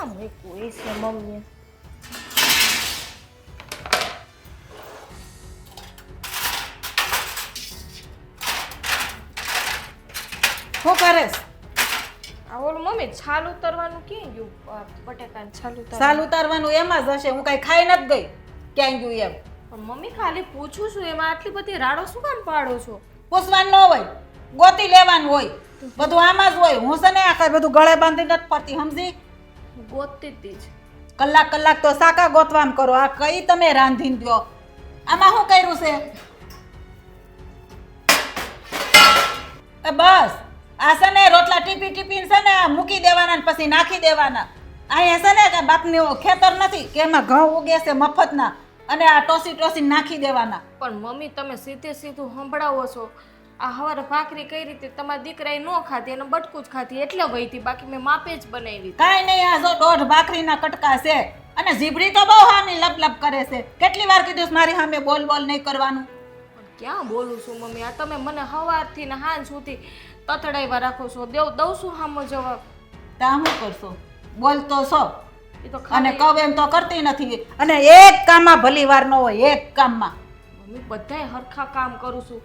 ક્યાં મૂક્યું છે મમ્મીએ? શું કરેશ? આ ઓલું મમ્મી છાલ ઉતરવાનું ક્યાં ગયું? બટેકાને છાલ સાલ ઉતારવાનું એમાં જ હશે. હું કઈ ખાઈ નથી ગઈ ક્યાં ગયું એમ. પણ મમ્મી ખાલી પૂછું છું, એમાં આટલી બધી રાડો શું કામ પાડો છો? પૂછવાનું ન હોય, ગોતી લેવાનું હોય. બધું આમાં જ હોય. હું છે ને આ કઈ બધું ગળે બાંધી નથી પડતી, સમજી? ગોતતી જ. કલાક કલાક તો શાકા ગોતવામ કરો. આ કઈ તમે રાંધીને દ્યો? આમાં શું કર્યું છે? બસ આ છે ને રોટલા ટીપી ટીપીને છે ને મૂકી દેવાના ને પછી નાખી દેવાના. અહીંયા છે ને કે બાપની ખેતર નથી કે એમાં ઘઉં ઉગે છે મફતના, અને આ ટોસી ટોસી નાખી દેવાના. પણ મમ્મી તમે સીધે સીધું સંભળાવો છો. આ હવારે ભાખરી કઈ રીતે તમારા દીકરાએ ન ખાધી, એને બટકું જ ખાધી એટલે વહીતી, બાકી મેં માપે જ બનાવી. કાંઈ નહીં, આ જો દોઢ ભાખરીના કટકા છે અને જીભડી તો બહુ હામી લપ લપ કરે છે. કેટલી વાર કીધું છે મારી સામે બોલ બોલ નહીં કરવાનું? પણ ક્યાં બોલું છું મમ્મી? આ તમે મને હવારથી ને હાંજ સુધી તતડાઈવા રાખો છો. દઉં છું હામો જવાબ. તા શું કરશો? બોલતો છો એ તો અને ખાલી કહું એમ તો કરતી નથી. અને એક કામમાં ભલી વાર ન હોય, એક કામમાં. મમ્મી બધાય હરખા કામ કરું છું.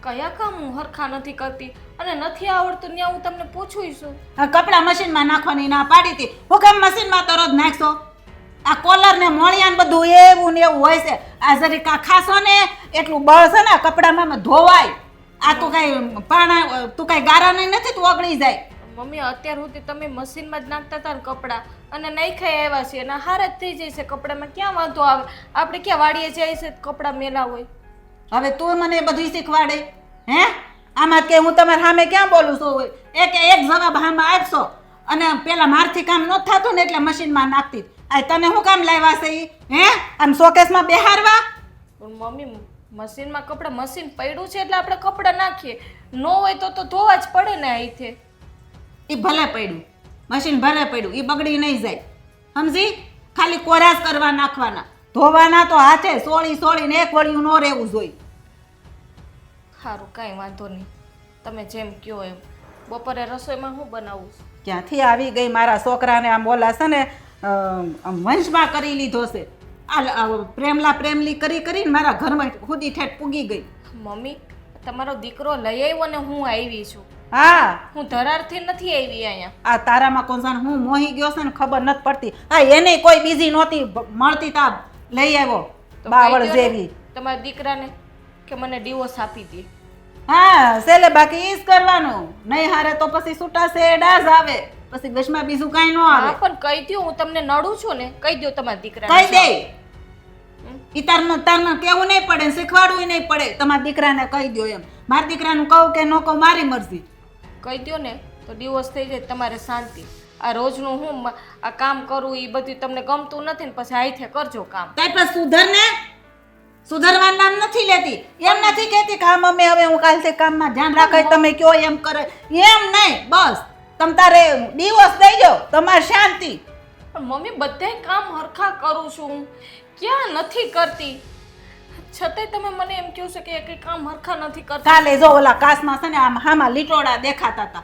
કયા કામ હું હરખા નથી કરતી? અને નથી આવડતું ત્યાં હું તમને પૂછું છું. આ કપડાં મશીનમાં નાખવાની ના પાડી હતી. હું કેમ મશીનમાં તો રોજ નાખશો? આ કોલર ને મોળિયા ને બધું એવું ને એવું હોય છે. આ જરીક આ ખાશો ને એટલું બળ છે ને કપડામાં ધોવાય. આ તું કઈ પાણા, તું કઈ ગારા નહીં નથી, તું ઓગળી જાય. મમ્મી અત્યાર સુધી તમે મશીનમાં જ નાખતા હતા ને કપડાં, અને નહીં ખાઈ આવ્યા છે અને હાર જ થઈ જાય છે કપડામાં. ક્યાં વાંધો આવે? આપણે ક્યાં વાડીએ જાય છે કપડાં મેલા હોય? હવે તું મને બધું શીખવાડે હે? આમાં કે હું તમારા સામે ક્યાં બોલું છું? એક જવાબ આમાં આપશો. અને પેલા મારથી કામ ન થતું ને એટલે મશીનમાં નાખતી. આ તને શું કામ લાવ્યા છે ઈ? હે? આમ શોકેસમાં બેહારવા? પણ મમ્મી મશીનમાં કપડાં, મશીન પડ્યું છે એટલે આપણે કપડાં નાખીએ. ન હોય તો ધોવા જ પડે ને અહીંથી. ઈ ભલે પડ્યું, મશીન ભલે પડ્યું, ઈ બગડી નહીં જાય, સમજી? ખાલી કોરાસ કરવા નાખવાના, ધોવાના તો હાથે સોળીને એક વળિયું ન રહેવું જોઈએ. સારું, કાંઈ વાંધો નહીં, તમે જેમ કહો એમ. બપોરે રસોઈમાં શું બનાવું? ક્યાંથી આવી ગઈ મારા છોકરાને આમ બોલા છે ને વંશમાં કરી લીધો છે. આ પ્રેમલી કરીને મારા ઘરમાં ખુદી ઠેઠ પૂગી ગઈ. મમ્મી તમારો દીકરો લઈ આવ્યો ને હું આવી છું. હા, હું ધરારથી નથી આવી અહીંયા. આ તારામાં કોણ જાણે હું મોહી ગયો છે ને ખબર નથી પડતી. હા, એને કોઈ બીજી નહોતી મળતી તા લઈ આવ્યો બાવળ જેવી. તમારા દીકરાને કે મને ડિવોર્સ આપી દે. હા, સેલે બાકી ઈ જ કરવાનું. નહીં હારે તો પછી છૂટા સેડાજ આવે, પછી વશમાં બીજું કાંઈ ન આવે. હા, પણ કહી દો, હું તમને નડું છું ને, કહી દો તમારા દીકરાને. કહી દે. ઈ તારમાં કેવું નહીં પડે, શીખવાડવું નહીં પડે. તમારા દીકરાને કહી દો એમ. મારા દીકરાનું કહું કે ન કહું મારી મરજી. કહી દો ને તો ડિવોર્સ થઈ જાય, તમારે શાંતિ. આ રોજનું હું આ કામ કરું એ બધું તમને ગમતું નથી ને પછી આઈથે કરજો કામ. તાઈ પણ સુધર ને, સુધરવાનું નામ નથી લેતી. એમ નથી કહેતી કે હા મમ્મી હવે હું કાલથી કામમાં ધ્યાન રાખે, તમે કયો એમ કરે. એમ નહીં, બસ તમ તારે ડિવોર્સ દઈ દો, તમારે શાંતિ. પણ મમ્મી બધાય કામ હરખા કરું છું, ક્યાં નથી કરતી? છતાંય તમે મને એમ કહો છો કે એક કામ હરખા નથી કરતા. કાલે જો ઓલા કાસમાં છે ને આમ હામાં લીટોડા દેખાતા હતા.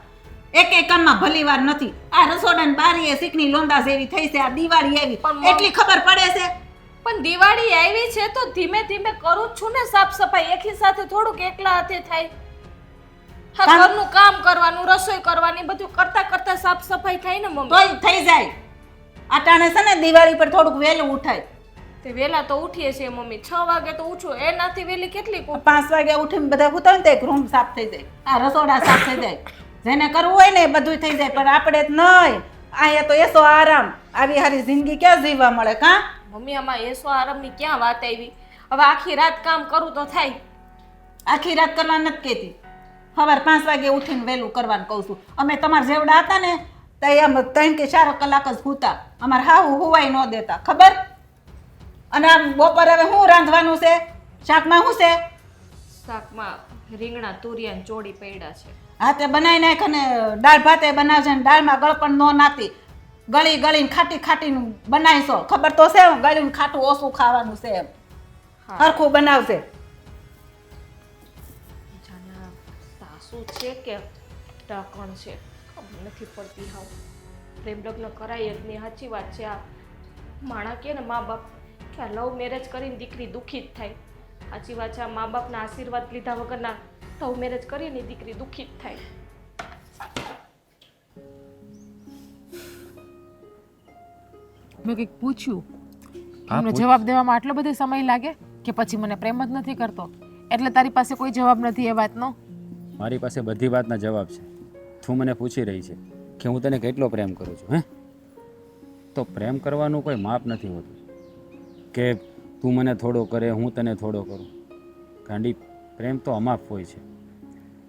એકેય કામમાં ભલીવાર નથી. આ રસોડાની બારીએ શીકની લોંદા જેવી થઈ છે. આ દિવાળી આવી એટલી ખબર પડે છે. પણ દિવાળી આવી છે તો ધીમે ધીમે કરું જ છું ને સાફ સફાઈ. એકી સાથે થોડુંક એકલા હાથે થાય? હા, ઘરનું કામ કરવાનું, રસોઈ કરવાની, બધું કરતા કરતા સાફ સફાઈ થાય ને મમ્મી. તોય થઈ જાય. આટાણે છે ને દિવાળી પર થોડુંક વહેલું ઉઠાય. તે વેલા તો ઉઠીએ છીએ મમ્મી, 6 વાગે તો ઉઠું. એનાથી વેલી કેટલી? 5 વાગે ઉઠીને બધા ઉઠાય ને તો એક રૂમ સાફ થઈ જાય, આ રસોડા સાફ થઈ જાય. જેને કરવું હોય ને એ બધું થઈ જાય. પણ આપણે જ નહીં. અહીંયા તો એસો આરામ. આવી હારી જિંદગી ક્યાં જીવવા મળે? કાં મમ્મી આમાં એસો આરામની ક્યાં વાત આવી? હવે આખી રાત કામ કરું તો થાય? આખી રાત કરવા નથી કહેતી. સવાર 5 વાગે ઉઠીને વહેલું કરવાનું કહું છું. અમે તમારા જેવડા હતા ને તો એમ 3 કે 4 કલાક જ સૂતા. અમારે હાવું હુવાય ન દેતા, ખબર? અને આમ બપોરે હવે શું રાંધવાનું છે? શાકમાં શું છે? શાકમાં રીંગણા તુરિયા ચોળી પડ્યા છે. હા, તે બનાવી નાખ. અને દાળ ભાતે બનાવશે ને દાળમાં ગળપણ ન નાખતી. ગળીને ખાટીનું બનાવીશો. ખબર તો છે ગળીને ખાટું ઓછું ખાવાનું છે એમ. હરખું બનાવશે. સાસુ છે કે ટાકણ છે ખબર નથી પડતી. હાવ પ્રેમ લગ્ન કરાય જ નહીં. સાચી વાત છે. આ માણા કે ને મા બાપ કે આ લવ મેરેજ કરીને દીકરી દુઃખી જ થાય. સાચી વાત છે. આ મા બાપના આશીર્વાદ લીધા વગરના લવ મેરેજ કરીને દીકરી દુઃખી જ થાય. મેં કંઈક પૂછ્યું હા, એમનો પૂછ. જવાબ દેવામાં આટલો બધો સમય લાગે કે પછી મને પ્રેમ જ નથી કરતો એટલે તારી પાસે કોઈ જવાબ નથી એ વાતનો? મારી પાસે બધી વાતના જવાબ છે. તું મને પૂછી રહી છે કે હું તને કેટલો પ્રેમ કરું છું. હે, તો પ્રેમ કરવાનું કોઈ માપ નથી હોતું કે તું મને થોડો કરે હું તને થોડો કરું. ગાંડી, પ્રેમ તો અમાપ હોય છે,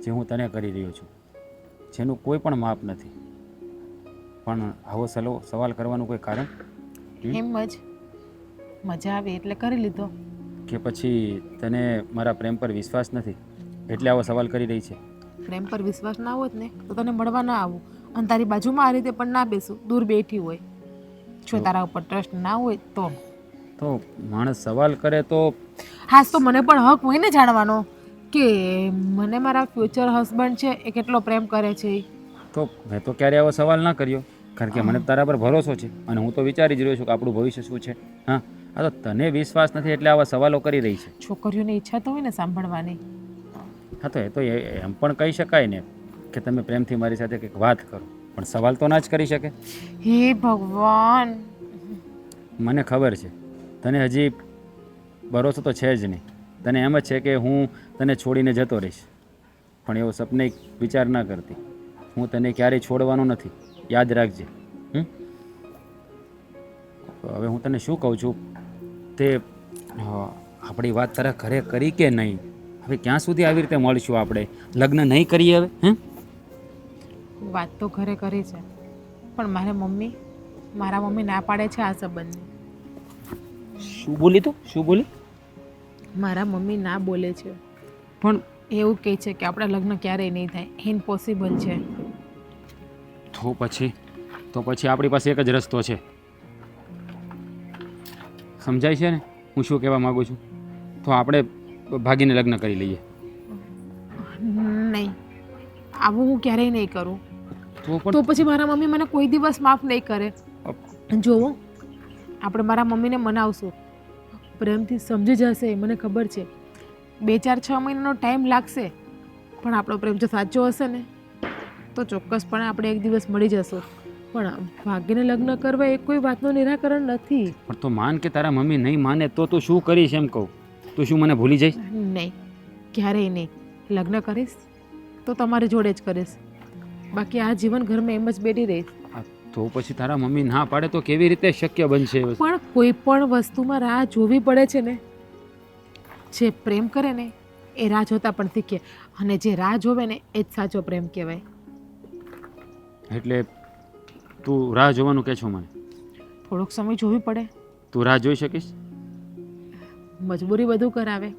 જે હું તને કરી રહ્યો છું, જેનું કોઈ પણ માપ નથી. પણ આવો સવાલ કરવાનું કોઈ કારણ? એમ જ મજા આવી એટલે કરી લીધો. કે પછી તને મારા પ્રેમ પર વિશ્વાસ નથી એટલે આવો સવાલ કરી રહી છે? પ્રેમ પર વિશ્વાસ ના હોત ને તો તને મળવા ના આવું અને તારી બાજુમાં આ રીતે પણ ના બેસું, દૂર બેઠી હોય. જો તારા ઉપર ટ્રસ્ટ ના હોય તો માણસ સવાલ કરે તો હાસ તો મને પણ હક હોય ને જાણવાનો કે મને મારા ફ્યુચર હસબન્ડ છે એ કેટલો પ્રેમ કરે છે. તો મેં તો ક્યારે આવો સવાલ ના કર્યો, કારણ કે મને તારા પર ભરોસો છે અને હું તો વિચારી જ રહ્યો છું કે આપણું ભવિષ્ય શું છે. હા, આ તો તને વિશ્વાસ નથી એટલે આવા સવાલો કરી રહી છે. છોકરીઓની ઈચ્છા તો હોય ને સાંભળવાની. હા, તો એ તો એમ પણ કહી શકાય ને કે તમે પ્રેમથી મારી સાથે કંઈક વાત કરો, પણ સવાલ તો ના જ કરી શકે. હે ભગવાન, મને ખબર છે તને હજી ભરોસો તો છે જ નહીં. તને એમ જ છે કે હું તને છોડીને જતો રહીશ, પણ એવો સપને વિચાર ના કરતી. હું તને ક્યારેય છોડવાનો નથી, યાદ રાખજે. હવે હું તને શું કહું છું તે આપણી વાત તારા ઘરે કરી કે નહીં? હવે ક્યાં સુધી આવી રીતે મળીશું આપણે? લગ્ન નહીં કરીએ હવે? વાત તો ઘરે કરી છે પણ મારા મમ્મી ના પાડે છે આ સંબંધને. શું બોલી તું? શું બોલી? મારા મમ્મી ના બોલે છે, પણ એવું કહે છે કે આપણા લગ્ન ક્યારેય નહીં થાય, ઇમ્પોસિબલ છે. તો પછી આપણી પાસે એક જ રસ્તો છે. સમજાય છે ને હું શું કહેવા માગું છું? તો આપણે ભાગીને લગ્ન કરી લઈએ. નહીં, આવું હું ક્યારેય નહીં કરું. તો તો પછી મારા મમ્મી મને કોઈ દિવસ માફ નહીં કરે. જોવો, આપણે મારા મમ્મીને મનાવશું, પ્રેમથી સમજી જશે, મને ખબર છે. 2-4-6 મહિનાનો ટાઈમ લાગશે પણ આપણો પ્રેમ જો સાચો હશે ને તો ચોક્કસપણે આપણે એક દિવસ મળી જશું. પણ ભાગીને લગ્ન કરવા એ કોઈ વાતનું નિરાકરણ નથી. પણ તો માન કે તારા મમ્મી નહીં માને તો તું શું કરીશ એમ કહું? તું શું મને ભૂલી જઈશ? નહીં, ક્યારેય નહીં. લગ્ન કરીશ તો તમારી જોડે જ કરીશ, બાકી આ જીવન ઘરમાં એમ જ બેઠી રહીશ. તો પછી તારા મમ્મી ના પાડે તો કેવી રીતે શક્ય બનશે? પણ કોઈ પણ વસ્તુમાં રાહ જોવી પડે છે ને. જે પ્રેમ કરે ને એ રાહ જોતા પણ શીખે, અને જે રાહ જોવે ને એ જ સાચો પ્રેમ કહેવાય. એટલે તું રાહ જોવાનું કહે છો મને? થોડોક સમય જોવી પડે. તું રાહ જોઈ શકીશ? મજબૂરી બધું કરાવે.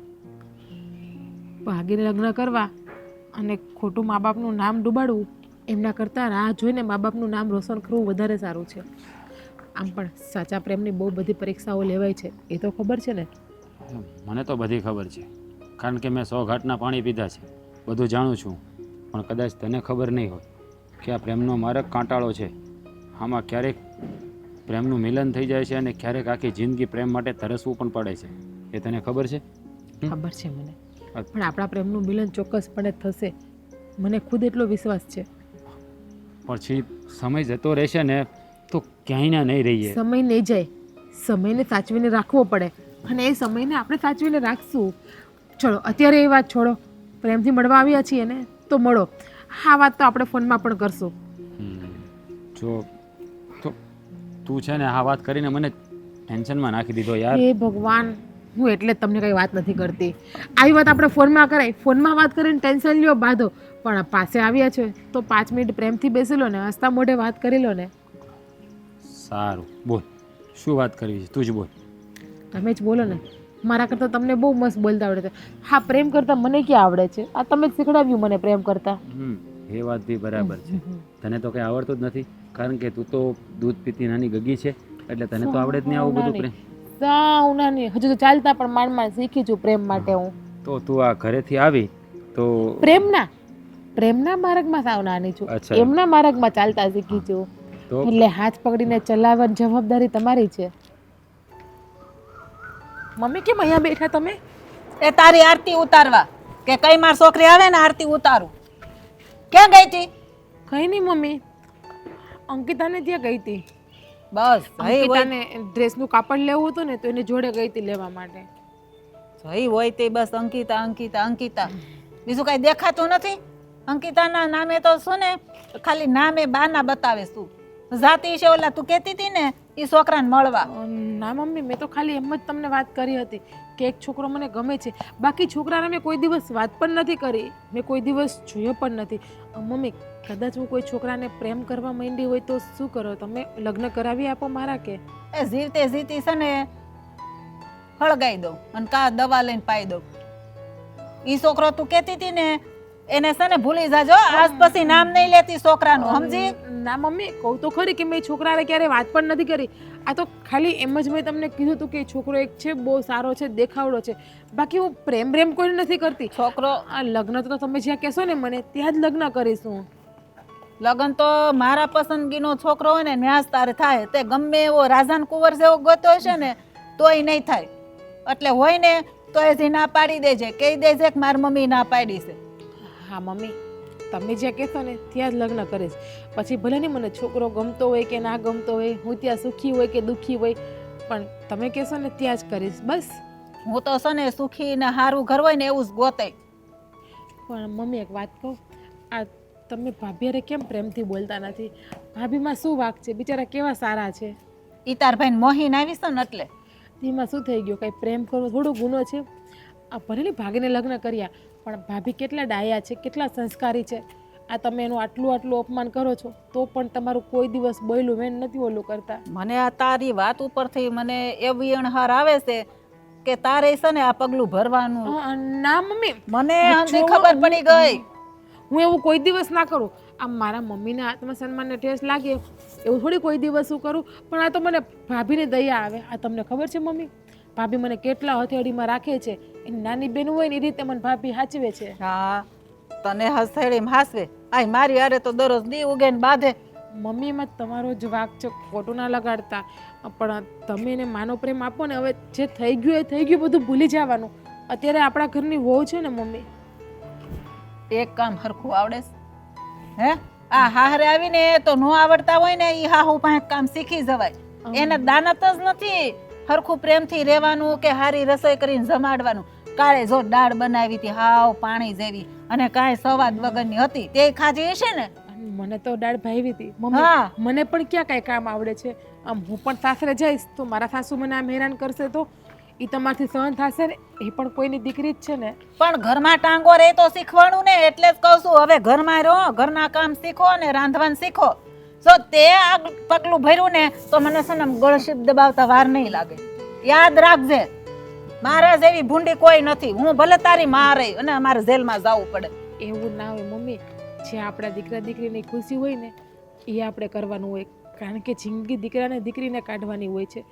ભાગીને લગ્ન કરવા અને ખોટું મા બાપનું નામ ડૂબાડવું એમના કરતાં રાહ જોઈને મા બાપનું નામ રોશન કરવું વધારે સારું છે. આમ પણ સાચા પ્રેમની બહુ બધી પરીક્ષાઓ લેવાય છે, એ તો ખબર છે ને? મને તો બધી ખબર છે, કારણ કે મેં 100 ઘાટના પાણી પીધા છે, બધું જાણું છું. પણ કદાચ તને ખબર નહીં હોય કે આ પ્રેમનો માર્ગ કાંટાળો છે. આમાં ક્યારેક પ્રેમનું મિલન થઈ જાય છે અને ક્યારેક આખી જિંદગી પ્રેમ માટે તરસવું પણ પડે છે. એ તને ખબર છે? ખબર છે મને, પણ આપણા પ્રેમનું મિલન ચોક્કસપણે થશે, મને ખુદ એટલો વિશ્વાસ છે. પછી સમય જતો રહેશે ને તો ક્યાંય ના નહીં રહીએ. સમય નહીં જાય, સમયને સાચવીને રાખવો પડે અને એ સમયને આપણે સાચવીને રાખશું. ચલો અત્યારે એ વાત છોડો, પ્રેમથી મળવા આવ્યા છીએ ને તો મળો. આ વાત તો આપણે ફોનમાં પણ કરશું. જો તો તું છે ને આ વાત કરીને મને ટેન્શનમાં નાખી દીધો યાર. હે ભગવાન, હું એટલે જ તમને કઈ વાત નથી કરતી. આવી વાત આપણે ફોનમાં કરાય, ફોનમાં વાત કરીને ટેન્શન લ્યો, બાંધો, પણ પાસે આવ્યા છે તો 5 મિનિટ પ્રેમથી બેસી લો ને, હસતા મોઢે વાત કરી લો ને. સારું, બોલ શું વાત કરવી છે? તું જ બોલ. તમે જ બોલો ને, મારા કરતાં તમને બહુ મસ્ત બોલતા આવડે છે. હા, પ્રેમ કરતાં મને ક્યાં આવડે છે? આ તમે જ શીખડાવ્યું મને પ્રેમ કરતાં. એ વાત બી બરાબર છે. તને તો કંઈ આવડતું જ નથી, કારણ કે તું તો દૂધ પીતી નાની ગગી છે, એટલે તને તો આવડે જ નહીં આવું બધું પ્રેમ. સાવ નાની, હજુ તો ચાલતા પણ માંડ શીખી છું પ્રેમ માટે હું. તો તું આ ઘરેથી આવી તો પ્રેમના માર્ગમાં સાવ નાની છું, અચ્છા. એમના માર્ગમાં ચાલતા શીખી છું. તો એટલે હાથ પકડીને ચલાવવાની જવાબદારી તમારી છે. મમ્મી કેમ અહીંયા બેઠા તમે? એ તારી આરતી ઉતારવા કે કઈ માર છોકરી આવે ને આરતી ઉતારું. ક્યાં ગઈ હતી? કઈ નહીં મમ્મી, અંકિતાને ત્યાં ગઈ હતી. બસ અંકિતાને ડ્રેસનું કાપડ લેવું હતું ને તો એને જોડે ગઈ હતી લેવા માટે. જઈ હોય તે બસ અંકિતા અંકિતા અંકિતા, બીજું કઈ દેખાતું નથી. અંકિતાના નામે તો શું ને ખાલી નામે બાના બતાવે શું. જાતી છે ઓલા તું કહેતી હતી ને એ છોકરાને મળવા. ના મમ્મી, મેં તો ખાલી એમ જ તમને વાત કરી હતી કે એક છોકરો મને ગમે છે. બાકી છોકરાને મેં કોઈ દિવસ વાત પણ નથી કરી, મેં કોઈ દિવસ જોયો પણ નથી. મમ્મી, કદાચ હું કોઈ છોકરાને પ્રેમ કરવા માંડી હોય તો શું કરો તમે? લગ્ન કરાવી આપો મારા કે? એ જીવતે જીતી છે ને હળગાઈ દઉં અને કા દવા લઈને પાઈ દઉં. ઈ છોકરો તું કહેતી હતી ને એને છે ને ભૂલી જાજો, આજ પછી નામ નહીં લેતી છોકરાનું, સમજી? ના મમ્મી, કહું તો ખરી કે મેં છોકરાને ક્યારે વાત પણ નથી કરી. આ તો ખાલી એમ જ મેં તમને કીધું હતું કે છોકરો એક છે, બહુ સારો છે, દેખાવડો છે. બાકી હું પ્રેમ કોઈને નથી કરતી. છોકરો આ લગ્ન તો તમે જ્યાં કહેશો ને મને ત્યાં જ લગ્ન કરીશું. લગ્ન તો મારા પસંદગીનો છોકરો હોય ને ન્યાસ તારે થાય. તે ગમે એવો રાજાન કુંવર જેવો ગોતો હશે ને તોય નહીં થાય. એટલે હોય ને તો એ ના પાડી દેજે, કહી દેજે કે મારી મમ્મી ના પાડી છે. હા મમ્મી, તમે જ્યાં કહેશો ને ત્યાં જ લગ્ન કરીશ. પછી ભલે ને મને છોકરો ગમતો હોય કે ના ગમતો હોય, હું ત્યાં સુખી હોય કે દુઃખી હોય, પણ તમે કહેશો ને ત્યાં જ કરીશ બસ. હું તો છે ને સુખી ને સારું ઘર હોય ને એવું જ ગોતે. પણ મમ્મી એક વાત કહું, આ તમે ભાભી હારે કેમ પ્રેમથી બોલતા નથી? ભાભીમાં શું વાક છે? બિચારા કેવા સારા છે. ઈ તાર ભાઈ મોહીન આવીશ ને એટલે એમાં શું થઈ ગયું? કંઈ પ્રેમ કરવો થોડો ગુનો છે? આ ભલે ને ભાગીને લગ્ન કર્યા, પણ ભાભી કેટલા ડાયા છે, કેટલા સંસ્કારી છે. આ તમે એનું આટલું અપમાન કરો છો તો પણ તમારું કોઈ દિવસ બોયલું મેન નથી ઓલું કરતા. મને આ તારી વાત ઉપરથી મને એવી અણહાર આવે છે કે તારે છે ને આ પગલું ભરવાનું. ના મમ્મી, મને હંધી ખબર પડી ગઈ. હું એવું કોઈ દિવસ ના કરું. આમ મારા મમ્મીના આત્મસન્માનને ઠેસ લાગે એવું થોડી કોઈ દિવસ હું કરું, પણ આ તો મને ભાભીને દયા આવે. આ તમને ખબર છે મમ્મી, ભાભી મને કેટલા હથેળીમાં રાખે છે. એની નાની બેન હોય ને એ રીતે મને ભાભી સાચવે છે. હા, તને હથેળીમાં હાસવે, આય મારી હારે તો દરરોજ દી ઉગે ને બાંધે. મમ્મી એમાં તમારો જ વાક છે, ખોટું ના લગાડતા. પણ તમે એને માનો પ્રેમ આપો ને, હવે જે થઈ ગયું એ થઈ ગયું, બધું ભૂલી જવાનું. અત્યારે આપણા ઘરની વહુ છે ને મમ્મી. એક કામ હરખું આવડે છે? હે આ હાહરે આવીને તો નો આવડતા હોય ને ઈ હાહુ પાસે કામ શીખી જવાય. એને દાનત જ નથી હરખું પ્રેમથી રહેવાનું કે હારી રસોઈ કરીને જમાડવાનું. કાલે જો દાળ બનાવી હતી હાવ પાણી જેવી અને કાંઈ સ્વાદ વગરની હતી, તે ખાધી હશે ને? મને તો દાળ ભાવી હતી મમ્મી. હા. મને પણ ક્યાં કાંઈ કામ આવડે છે? આમ હું પણ સાસરે જઈશ તો મારા સાસુ મને આમ હેરાન કરશે તો એ તમારથી સહન થશે ને? એ પણ કોઈની દીકરી જ છે ને. પણ ઘરમાં ટાંગો રહે તો શીખવાનું ને, એટલે જ કહું છું હવે ઘરમાં રહો, ઘરના કામ શીખો ને રાંધવાનું શીખો. જો તે આ પગલું ભર્યું ને તો મને છે ને ગળશીપ દબાવતા વાર નહીં લાગે. યાદ રાખજે, મારા જેવી ભૂંડી કોઈ નથી. હું ભલે તારી માં રહી અને અમારે જેલમાં જવું પડે. એવું ના હોય મમ્મી, જે આપણા દીકરા દીકરીની ખુશી હોય ને એ આપણે કરવાનું હોય. કારણ કે જિંદગી દીકરાને દીકરીને કાઢવાની હોય છે,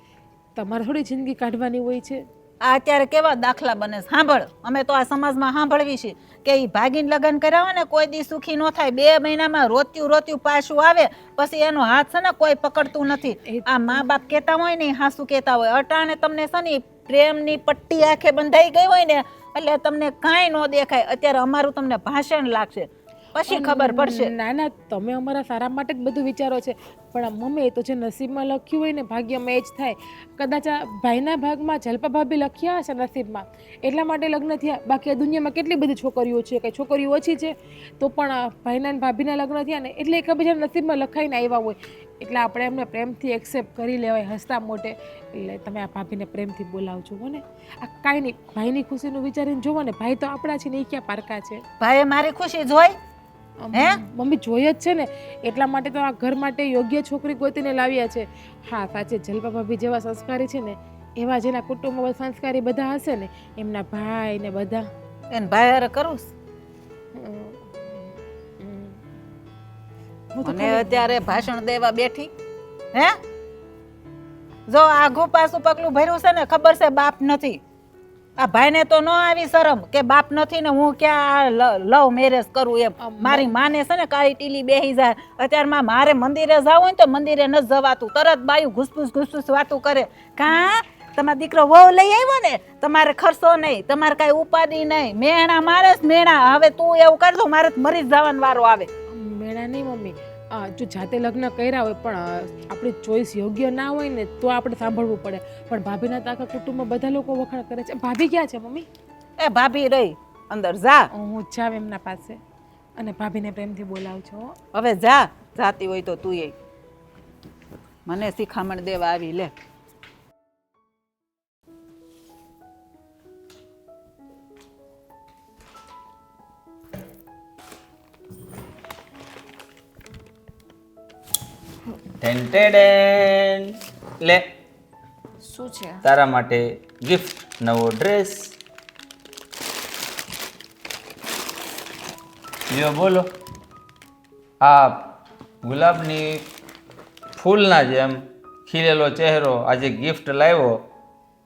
તમારે થોડી જિંદગી કાઢવાની હોય છે. આ અત્યારે કેવા દાખલા બને છે, સાંભળ. અમે તો આ સમાજમાં સાંભળવી છે કે ઈ ભાગીને લગ્ન કર્યા હોય ને કોઈ દી સુખી ન થાય. 2 મહિનામાં રોત્યું પાછું આવે, પછી એનો હાથ છે ને કોઈ પકડતું નથી. આ મા બાપ કહેતા હોય ને હાસુ કહેતા હોય. અટાણે તમને છે ને પ્રેમની પટ્ટી આંખે બંધાઈ ગઈ હોય ને એટલે તમને કાંઈ ન દેખાય. અત્યારે અમારું તમને ભાષણ લાગશે, પછી ખબર પડશે. ના ના, તમે અમારા સારા માટે જ બધું વિચારો છે, પણ મમ્મી એ તો જે નસીબમાં લખ્યું હોય ને ભાગ્યમાં એ જ થાય. કદાચ આ ભાઈના ભાગમાં જલપા ભાભી લખ્યા હશે નસીબમાં એટલા માટે લગ્ન થયા. બાકી આ દુનિયામાં કેટલી બધી છોકરીઓ છે, કઈ છોકરીઓ ઓછી છે તો પણ ભાઈના અને ભાભીના લગ્ન થયા ને એટલે એકબીજાના નસીબમાં લખાઈને આવ્યા હોય. એટલે આપણે એમને પ્રેમથી એક્સેપ્ટ કરી લેવાય હસતા મોટે. એટલે તમે આ ભાભીને પ્રેમથી બોલાવજો હો ને. આ કાંઈ નહીં, ભાઈની ખુશીનું વિચારીને જોવો ને, ભાઈ તો આપણા છે ને એ ક્યાં પારકા છે? ભાઈ મારી ખુશી જોઈ હે મમ્મી જોઈએ જ છે ને, એટલા માટે તો આ ઘર માટે યોગ્ય છોકરી ગોતીને લાવ્યા છે. હા સાચે, જલપા ભાભી જેવા સંસ્કારી છે ને એવા જેના કુટુંબમાં સંસ્કારી બધા હશે ને એમના ભાઈ ને બધા. એને ભાઈ હારે કરું અને અત્યારે ભાષણ દેવા બેઠી. હે જો આઘું પાછું પગલું ભર્યું છે ને ખબર છે બાપ નથી. આ ભાઈને તો ન આવી શરમ કે બાપ નથી ને હું ક્યાં લવ મેરેજ કરું એમ. મારી માને છે ને કાળી ટીલી બેહી જાય. અત્યારમાં મારે મંદિરે જવું હોય ને તો મંદિરે ન જવાતું, તરત બાયું ઘૂસપૂસ વાતું કરે. કા તમારો દીકરો વહુ લઈ આવ્યો ને, તમારે ખર્ચો નહીં, તમારે કાંઈ ઉપાધિ નહીં, મેણા મારે મેણા. હવે તું એવું કર દો, મારે મરી જ જવાનો વારો આવે. મેળા નહીં મમ્મી, જો જાતે લગ્ન કર્યા હોય પણ આપણી ચોઈસ યોગ્ય ના હોય ને તો આપણે સાંભળવું પડે. પણ ભાભીના તો આખા કુટુંબમાં બધા લોકો વખાણ કરે છે. ભાભી ક્યાં છે મમ્મી? એ ભાભી રહી અંદર, જા હું જાવ એમના પાસે અને ભાભીને પ્રેમથી બોલાવજો હો. હવે જા, જાતી હોય તો તું એ મને શિખામણ દેવા આવી. લે ટેન્ટેડેન, લે શું છે તારા માટે ગિફ્ટ, નવો ડ્રેસ. લ્યો બોલો. આ ગુલાબની ફૂલના જેમ ખીલેલો ચહેરો આજે ગિફ્ટ લાવ્યો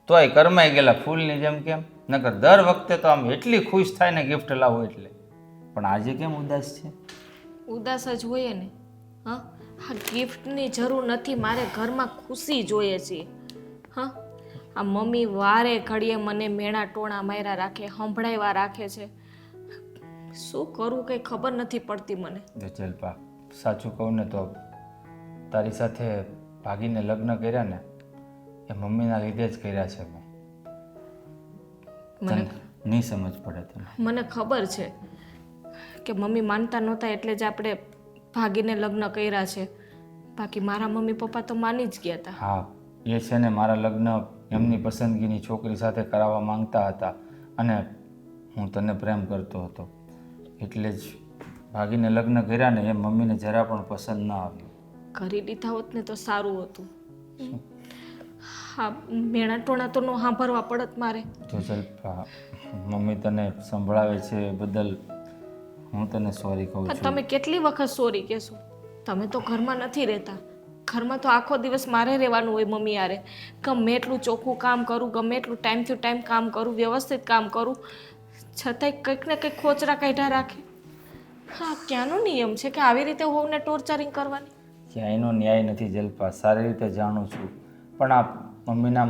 તોય કરમાઈ ગયેલા ફૂલની જેમ કેમ? નકર દર વખતે તો આમ એટલી ખુશ થાય ને ગિફ્ટ લાવો એટલે, પણ આજે કેમ ઉદાસ છે? ઉદાસ જ હોય ને. હા, આ ગિફ્ટની જરૂર નથી, મારે ઘરમાં ખુશી જોઈએ છે. હા, આ મમ્મી વારે ઘડીએ મને મેણા ટોણા માર્યા રાખે, સંભળાવ્યા રાખે છે. શું કરું કંઈ ખબર નથી પડતી મને. જલપા, સાચું કહું ને તો તારી સાથે ભાગીને લગ્ન કર્યા ને એ મમ્મીના લીધે જ કર્યા છે મેં. મને નહીં સમજ પડે તને. મને ખબર છે કે મમ્મી માનતા નહોતા એટલે જ આપણે ભાગીને લગ્ન કર્યા છે. બાકી મારા મમ્મી પપ્પા તો માની જ ગયા હતા. હા, એ છે ને મારા લગ્ન એમની પસંદગીની છોકરી સાથે કરાવવા માંગતા હતા અને હું તને પ્રેમ કરતો હતો એટલે જ ભાગીને લગ્ન કર્યા ને એ મમ્મીને જરા પણ પસંદ ન આવ્યું. કરી દીધા હોત ને તો સારું હતું. હા, મેણા ટોણા તો ન સાંભળવા પડત મારે. જો જલપા, મમ્મી તને સંભળાવે છે એ બદલ હું તને સોરી કહું પણ છું. તમે કેટલી વખત સોરી કહેશો? તમે તો ઘરમાં નથી રહેતા. ઘરમાં તો આખો દિવસ મારે રહેવાનું હોય મમ્મી યારે. ગમે એટલું ચોખ્ખું કામ કરું, ગમે એટલું ટાઈમ ટુ ટાઈમ કામ કરું, વ્યવસ્થિત કામ કરું, છતાંય કંઈક ને કંઈક ખોચરા કાઢ્યા રાખે. હા, ક્યાંનો નિયમ છે કે આવી રીતે હોવને ટોર્ચરિંગ કરવાની? ક્યાંયનો ન્યાય નથી જલપા, સારી રીતે જાણું છું, પણ આ મમ્મીના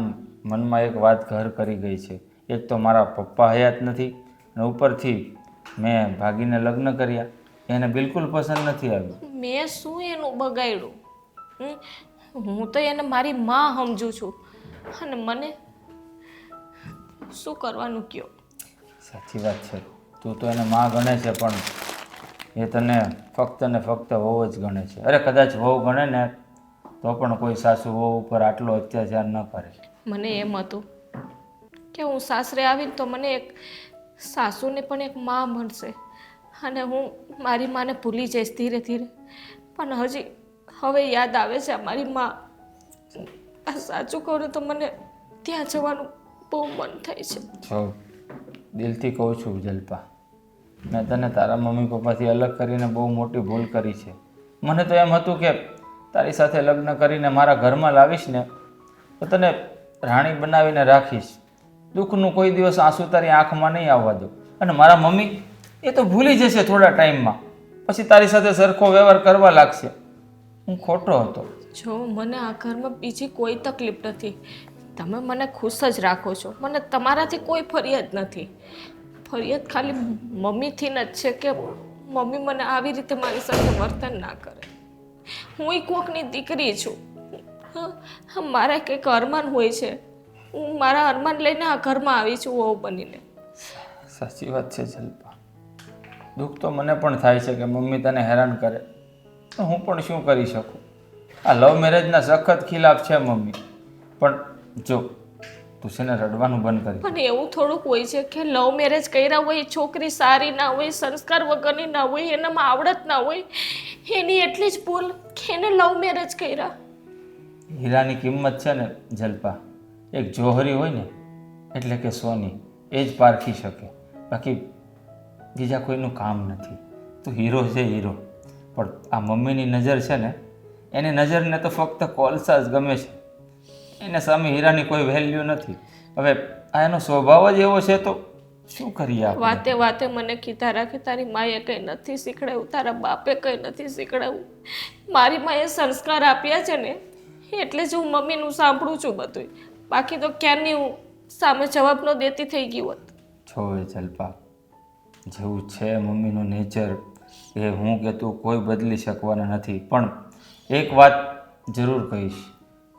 મનમાં એક વાત ઘર કરી ગઈ છે. એક તો મારા પપ્પા હયાત નથી અને ઉપરથી મેં ભાગીને લગ્ન કર્યા, એને બિલકુલ પસંદ નથી આવ્યું. મેં શું એનું બગાડ્યું? હું તો એને મારી માં સમજું છું અને મને શું કરવાનું કયો? સાચી વાત છે, તું તો એને માં ગણે છે પણ એ તને ફક્ત ને ફક્ત વહુ જ ગણે છે. અરે કદાચ વહુ ગણે ને તો પણ કોઈ સાસુ વહુ ઉપર આટલો અત્યાચાર ન કરે. મને એમ હતું કે હું સાસરે આવીને તો મને એક સાસુને પણ એક માં મળશે અને હું મારી માને ભૂલી જઈશ ધીરે ધીરે. પણ હજી હવે યાદ આવે છે મારી માં. આ સાચું કહું ને તો મને ત્યાં જવાનું બહુ મન થાય છે. જો દિલથી કહું છું જલપા, મેં તને તારા મમ્મી પપ્પાથી અલગ કરીને બહુ મોટી ભૂલ કરી છે. મને તો એમ હતું કે તારી સાથે લગ્ન કરીને મારા ઘરમાં લાવીશ ને તો તને રાણી બનાવીને રાખીશ, દુઃખનું કોઈ દિવસ આંસુ તારી આંખમાં નહીં આવવા દઉં. અને મારા મમ્મી એ તો ભૂલી જશે થોડા ટાઈમમાં, પછી તારી સાથે સરખો વ્યવહાર કરવા લાગશે. હું ખોટો હતો. જો મને આ ઘરમાં બીજી કોઈ તકલીફ નથી, તમે મને ખુશ જ રાખો છો, મને તમારાથી કોઈ ફરિયાદ નથી. ફરિયાદ ખાલી મમ્મીથી જ છે કે મમ્મી મને આવી રીતે મારી સાથે વર્તન ના કરે. હું કોકની દીકરી છું, હા, મારા કંઈક અરમાન હોય છે, હું મારા અરમાન લઈને આ ઘરમાં આવી છું વહુ બનીને. સાચી વાત છે જલપા, દુઃખ તો મને પણ થાય છે કે મમ્મી તને હેરાન કરે, તો હું પણ શું કરી શકું. આ લવ મેરેજના સખત ખિલાફ છે મમ્મી, પણ જો તું છે ને રડવાનું બંધ કરી. પણ એવું થોડુંક હોય છે કે લવ મેરેજ કર્યા હોય, છોકરી સારી ના હોય, સંસ્કાર વગરની ના હોય, એનામાં આવડત ના હોય, એની એટલી જ ભૂલ કે એને લવ મેરેજ કર્યા. હીરાની કિંમત છે ને જલપા, એક જોહરી હોય ને એટલે કે સોની, એ જ પારખી શકે, બાકી બીજા કોઈનું કામ નથી. તું હીરો છે હીરો, પણ આ મમ્મીની નજર છે ને, એની નજરને તો ફક્ત કોલસા જ ગમે છે, એને સામે હીરાની કોઈ વેલ્યુ નથી. હવે આ એનો સ્વભાવ જ એવો છે તો શું કરીએ આપણે? વાતે વાતે મને કીધા રાખે તારી માએ કંઈ નથી શીખડાવ્યું, તારા બાપે કંઈ નથી શીખડાવ્યું. મારી માએ સંસ્કાર આપ્યા છે ને એટલે જ હું મમ્મીનું સાંભળું છું બધું. બાકી તો ક્યારની હું સામે જવાબ ન દેતી થઈ ગઈ હોત. જોવે જલ્પા, જેવું છે મમ્મીનું નેચર એ હું કે તું કોઈ બદલી શકવાના નથી. પણ એક વાત જરૂર કહીશ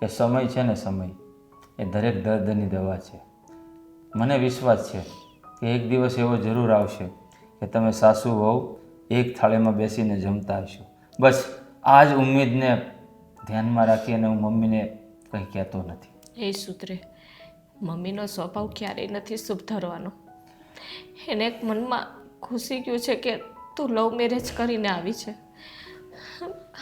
કે સમય છે ને, સમય એ દરેક દર્દની દવા છે. મને વિશ્વાસ છે કે એક દિવસ એવો જરૂર આવશે કે તમે સાસુ વહુ એક થાળીમાં બેસીને જમતા હશો. બસ આ જ ઉમ્મીદને ધ્યાનમાં રાખીને હું મમ્મીને કંઈ કહેતો નથી. એ સુધરે. મમ્મીનો સ્વભાવ ક્યારેય નથી શુભ ધરવાનો. એને એક મનમાં ઘૂસી ગયું છે કે તું લવ મેરેજ કરીને આવી છે.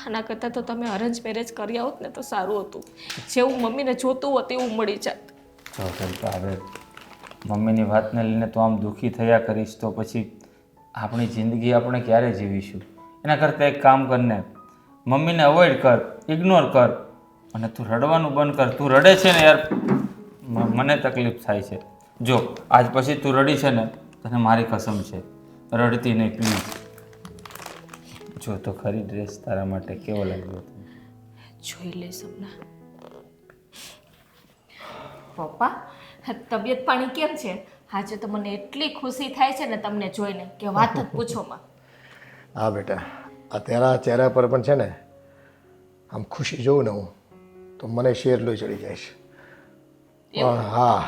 આના કરતાં તો તમે અરેન્જ મેરેજ કરી આવત ને તો સારું હતું. જેવું મમ્મીને જોતું હોત એવું મળી જાત. જો જલ્પા, હવે મમ્મીની વાતને લઈને તો આમ દુઃખી થયા કરીશ તો પછી આપણી જિંદગી આપણે ક્યારે જીવીશું? એના કરતાં એક કામ કરને, મમ્મીને અવોઇડ કર, ઇગ્નોર કર અને તું રડવાનું બંધ કર. તું રડે છે ને યાર, મને તકલીફ થાય છે. જો આજ પછી તું રડી છે ને, તને મારી કસમ છે રડતી નહીં પ્લીઝ. જો તો ખરી ડ્રેસ તારા માટે કેવો લાગ્યો? જોઈ લે સપના. પપ્પા, તબિયત પાણી કેમ છે? આજે તો મને એટલી ખુશી થાય છે ને તમને જોઈને કે વાત જ પૂછો માં. હા બેટા, આ તેના ચહેરા પર પણ છે ને આમ ખુશી જોઉં ને હું તો મને શેર લોહી ચડી જાય છે. પણ હા,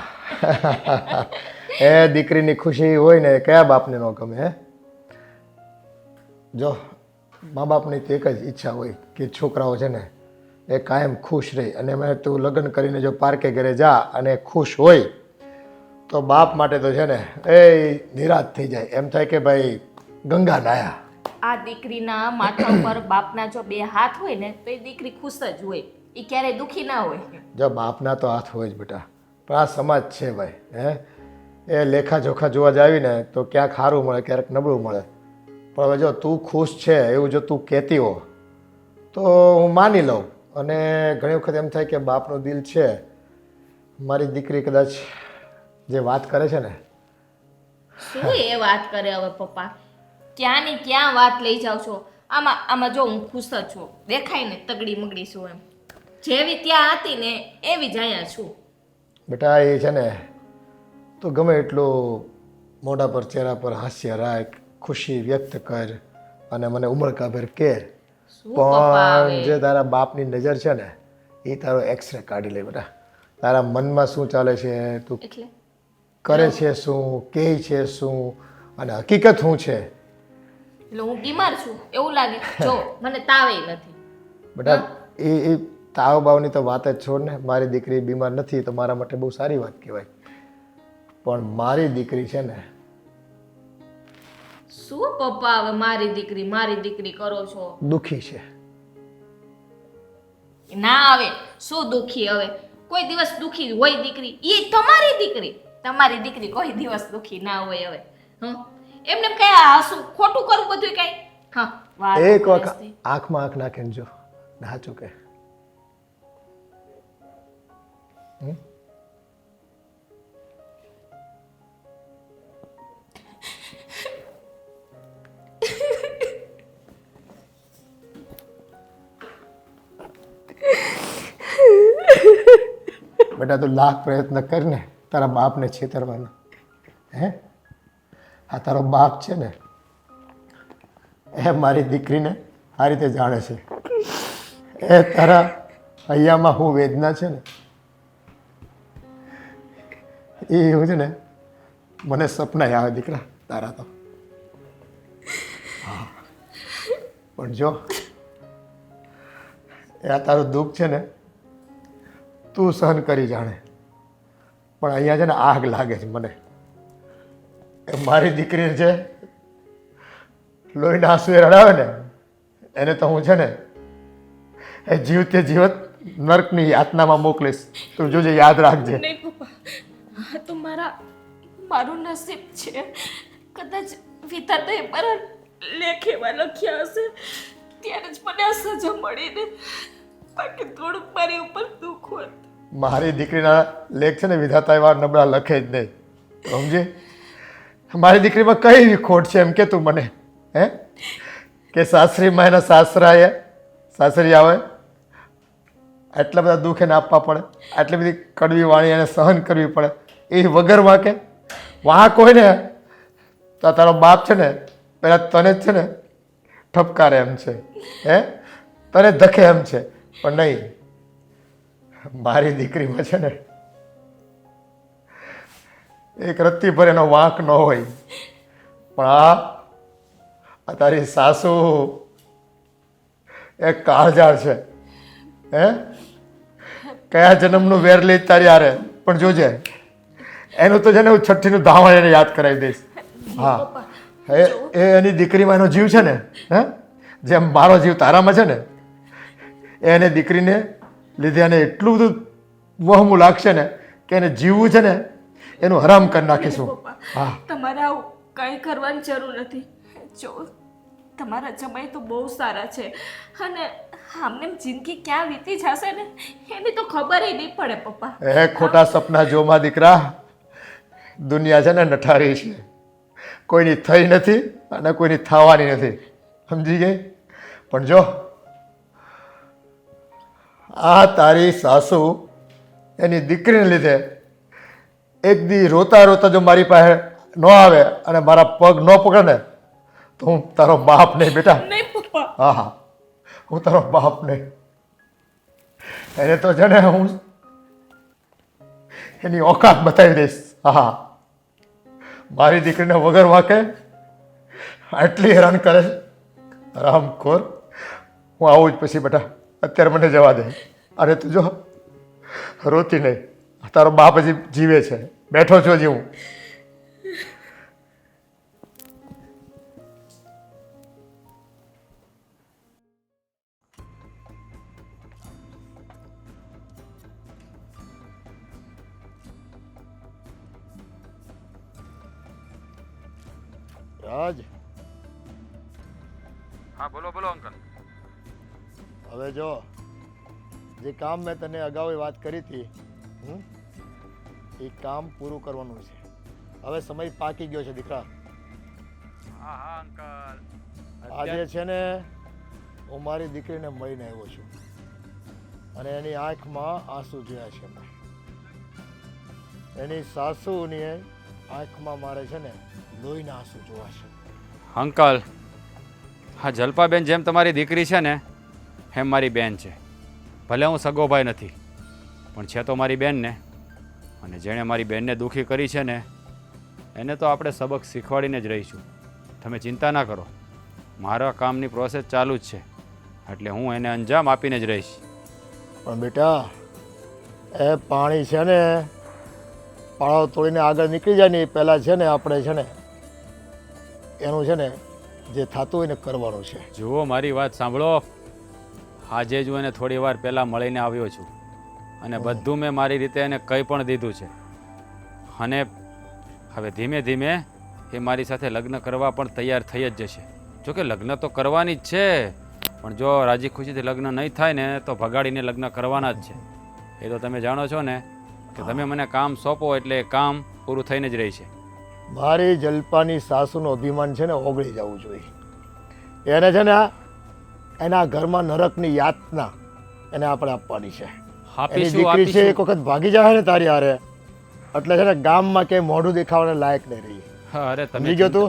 એ દીકરીની ખુશી હોય ને કયા બાપને ન ગમે? હે, જો મા બાપની તો એક જ ઈચ્છા હોય કે છોકરાઓ છે ને એ કાયમ ખુશ રહે. અને મેં તું લગ્ન કરીને જો પાર્કે ઘરે જા અને ખુશ હોય તો બાપ માટે તો છે ને એ નિરાશ થઈ જાય. એમ થાય કે ભાઈ ગંગા નાયા. આ દીકરીના માથા ઉપર બાપના જો બે હાથ હોય ને તો એ દીકરી ખુશ જ હોય. એ ક્યારેય દુખી ના હોય. જો બાપના તો હાથ હોય જ બેટા, પણ આ સમાજ છે ભાઈ. હે, એ લેખા જોખા જોવા જાવી ને તો ક્યાંક સારું મળે, ક્યારેક નબળું મળે. પણ હવે જો તું ખુશ છે એવું જો તું કહેતી હો તો હું માની લઉં. અને ઘણી વખત એમ થાય કે બાપનું દિલ છે. મારી દીકરી કદાચ જે વાત કરે છે ને, શું એ વાત કરે હવે પપ્પા? ક્યાંની ક્યાં વાત લઈ જાવ છો? આમાં જો હું ખુશ જ છું. દેખાય ને તગડી મગડી છું એમ. જેવી ત્યાં હતી ને એવી જ અહીંયા છું. બેટા એ છે ને તું ગમે એટલું મોઢા પર ચહેરા પર હાસ્ય રાખ, ખુશી વ્યક્ત કર અને મને ઉમળકાભેર કે, શું પપ્પા પણ હવે? જે તારા બાપની નજર છે ને એ તારો એક્સરે કાઢી લે બેટા. તારા મનમાં શું ચાલે છે, તું એટલે કરે છે શું, કહે છે શું અને હકીકત શું છે? એટલે હું બીમાર છું એવું લાગે? જો મને તાવે નથી. બેટા એ તાવ બાવની તો વાત જ છોડ ને. મારી દીકરી બીમાર નથી તો મારા માટે બહુ સારી વાત કહેવાય. પણ મારી દીકરી છે ને, શું પપ્પા હવે મારી દીકરી કરો છો? દુઃખી છે. ના આવે. શું દુઃખી હવે? કોઈ દિવસ દુઃખી હોય દીકરી? એ તમારી દીકરી કોઈ દિવસ દુઃખી ના હોય. હવે એમને કઈ હાસું ખોટું કરું બધું કઈ? હા, વાત એક કરે વખત છે. આંખમાં આંખ નાખીને જો ના ચૂકે. બેટા તું લાખ પ્રયત્ન કર ને તારા બાપને છેતરવાનો. હે, આ તારો બાપ છે ને એ મારી દીકરીને આ રીતે જાણે છે. એ તારા હૈયામાં હું વેદના છે ને એ એવું છે ને મને સપના આવે દીકરા તારા તો. હા, પણ જો એ આ તારું દુઃખ છે ને તું સહન કરી જાણે, પણ અહીંયા છે ને આગ લાગે છે મને. એ મારી દીકરી છે લોહીના આંસુએ રડાવે ને એને તો હું છે ને એ જીવતે જીવત નર્કની યાતનામાં મોકલીશ. તું જોજે, યાદ રાખજે. નહીં પપ્પા, આ તો મારું નસીબ છે. કદાચ વિધાતાએ મારા લેખેમાં લખ્યા હશે ત્યારે જ મને આ સજા મળી ને. બાકી થોડુંક મારી ઉપર દુઃખ હોત. મારી દીકરીના લેખ છે ને વિધાતા એવા નબળા લખે જ નહીં, સમજી? મારી દીકરીમાં કઈ એવી ખોટ છે એમ કે તું મને, હે? કે સાસરીમાં એના સાસરી આવે, આટલા બધા દુઃખ એને આપવા પડે, આટલી બધી કડવી વાણી એને સહન કરવી પડે, એ વગર વાંકે વાંક હોય ને તો તારો બાપ છે ને પહેલાં તને જ છે ને ઠપકારે એમ છે, હે? તને ધકે એમ છે, પણ નહીં, મારી દીકરીમાં છે ને એક રત્તી ભર એનો વાંક ન હોય, પણ આ તારી સાસુ એક કાળજાળ છે, હે? કયા જન્મનું વેર લઈ તારી હારે, પણ જોજે એનું તો છે ને હું છઠ્ઠીનું ધાવણ એને યાદ કરાવી દઈશ. હા, એ એની દીકરીમાં એનો જીવ છે ને, હે? જેમ મારો જીવ તારામાં છે ને, એને દીકરીને લીધે એને એટલું બધું વહમું લાગશે ને કે એને જીવવું છે ને એનું હરામ કરી નાખીશું. હા, તમારે આવું કંઈ કરવાની જરૂર નથી. જો તમારા જમાઈ તો બહુ સારા છે અને આમને જિંદગી ક્યાં વીતી જશે ને એની તો ખબર નહીં પડે પપ્પા. એ ખોટા સપના જોમાં દીકરા, દુનિયા છે ને નઠારી છે, કોઈની થઈ નથી અને કોઈની થવાની નથી, સમજી ગઈ? પણ જો આ તારી સાસુ એની દીકરીને લીધે એક દી રોતા રોતા જો મારી પાસે ન આવે અને મારા પગ ન પકડે ને તો હું તારો બાપ નહીં બેટા. નહીં પપ્પા. હા હા, હું તારો બાપ નહીં. એને તો છે ને હું એની ઓકાત બતાવી દઈશ. હા, મારી દીકરીને વગર વાંકે આટલી હેરાન કરે છે હરામખોર. હું આવું જ પછી બેટા, અત્યારે મને જવા દે. અરે તું જો રોતી નહીં, તારો બાપ હજી જીવે છે, બેઠો છો હજી હું. રાજ, હા બોલો બોલો અંકલ. હવે જો જે કામ મેં તને અગાઉ વાત કરી હતી, એ કામ પૂરું કરવાનું છે. હવે સમય પાકી ગયો છે દીકરા. હા હા અંકલ. આજે છે ને હું મારી દીકરીને મળીને આવ્યો છું અને એની આંખમાં આંસુ જોયા છે મેં. એની સાસુની આંખમાં મારે છે ને લોહીના આંસુ જોવા છે. અંકલ, હા જલ્પાબેન જેમ તમારી દીકરી છે ને એમ મારી બેન છે. ભલે હું સગો ભાઈ નથી પણ છે તો મારી બેન ને, અને જેણે મારી બેનને દુઃખી કરી છે ને એને તો આપણે સબક શીખવાડીને જ રહીશું. તમે ચિંતા ના કરો, મારા કામની પ્રોસેસ ચાલુ જ છે, એટલે હું એને અંજામ આપીને જ રહીશ. પણ બેટા, એ પાણી છે ને પાળો તોડીને આગળ નીકળી જાય ને એ પહેલાં છે ને આપણે છે ને એનું છે ને જે થતું હોય ને કરવાનું છે. જુઓ મારી વાત સાંભળો, આજે જ હું એને થોડી વાર પહેલાં મળીને આવ્યો છું અને બધું મેં મારી રીતે એને કંઈ પણ દીધું છે, અને હવે ધીમે ધીમે એ મારી સાથે લગ્ન કરવા પણ તૈયાર થઈ જ જશે. જોકે લગ્ન તો કરવાની જ છે, પણ જો રાજી ખુશીથી લગ્ન નહીં થાય ને તો ભગાડીને લગ્ન કરવાના જ છે. એ તો તમે જાણો છો ને કે તમે મને કામ સોંપો એટલે કામ પૂરું થઈને જ રહી છે. મારી જલ્પાની સાસુનું અભિમાન છે ને ઓગળી જવું જોઈએ. એને છે ને એના ઘરમાં નરકની યાતના એને આપણે આપવાની છે. એની દીકરી છે એક વખત ભાગી જાય ને તારી હારે એટલે છે ને ગામમાં ક્યાંય મોઢું દેખાવાને લાયક નહીં રહી. અરે તમે સમજી ગયો તું?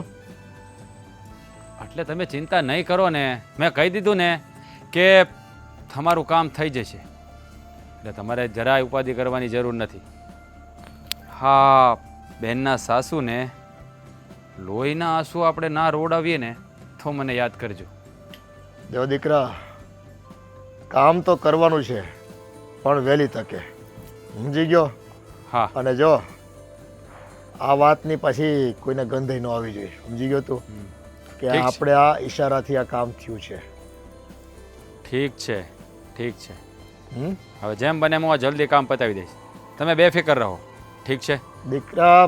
એટલે તમે ચિંતા નહીં કરો ને, મેં કહી દીધું ને કે તમારું કામ થઈ જશે, એટલે તમારે જરાય ઉપાધિ કરવાની જરૂર નથી. હા, બેનના સાસુને લોહીના આંસુ આપણે ના રોડાવીએ ને તો મને યાદ કરજો. જો દીકરા, કામ તો કરવાનું છે પણ વહેલી તકે, સમજી ગયો? હા. અને જો આ વાતની પછી કોઈને ગંધ ન આવી જોઈએ, સમજી ગયો તું? કે ઠીક છે. આપણે આ ઈશારાથી આ કામ થયું છે. ઠીક છે, ઠીક છે. હમ? હવે જેમ બને હું આ જલ્દી કામ પતાવી દઈશ, તમે બેફિકર રહો. ઠીક છે? દીકરા,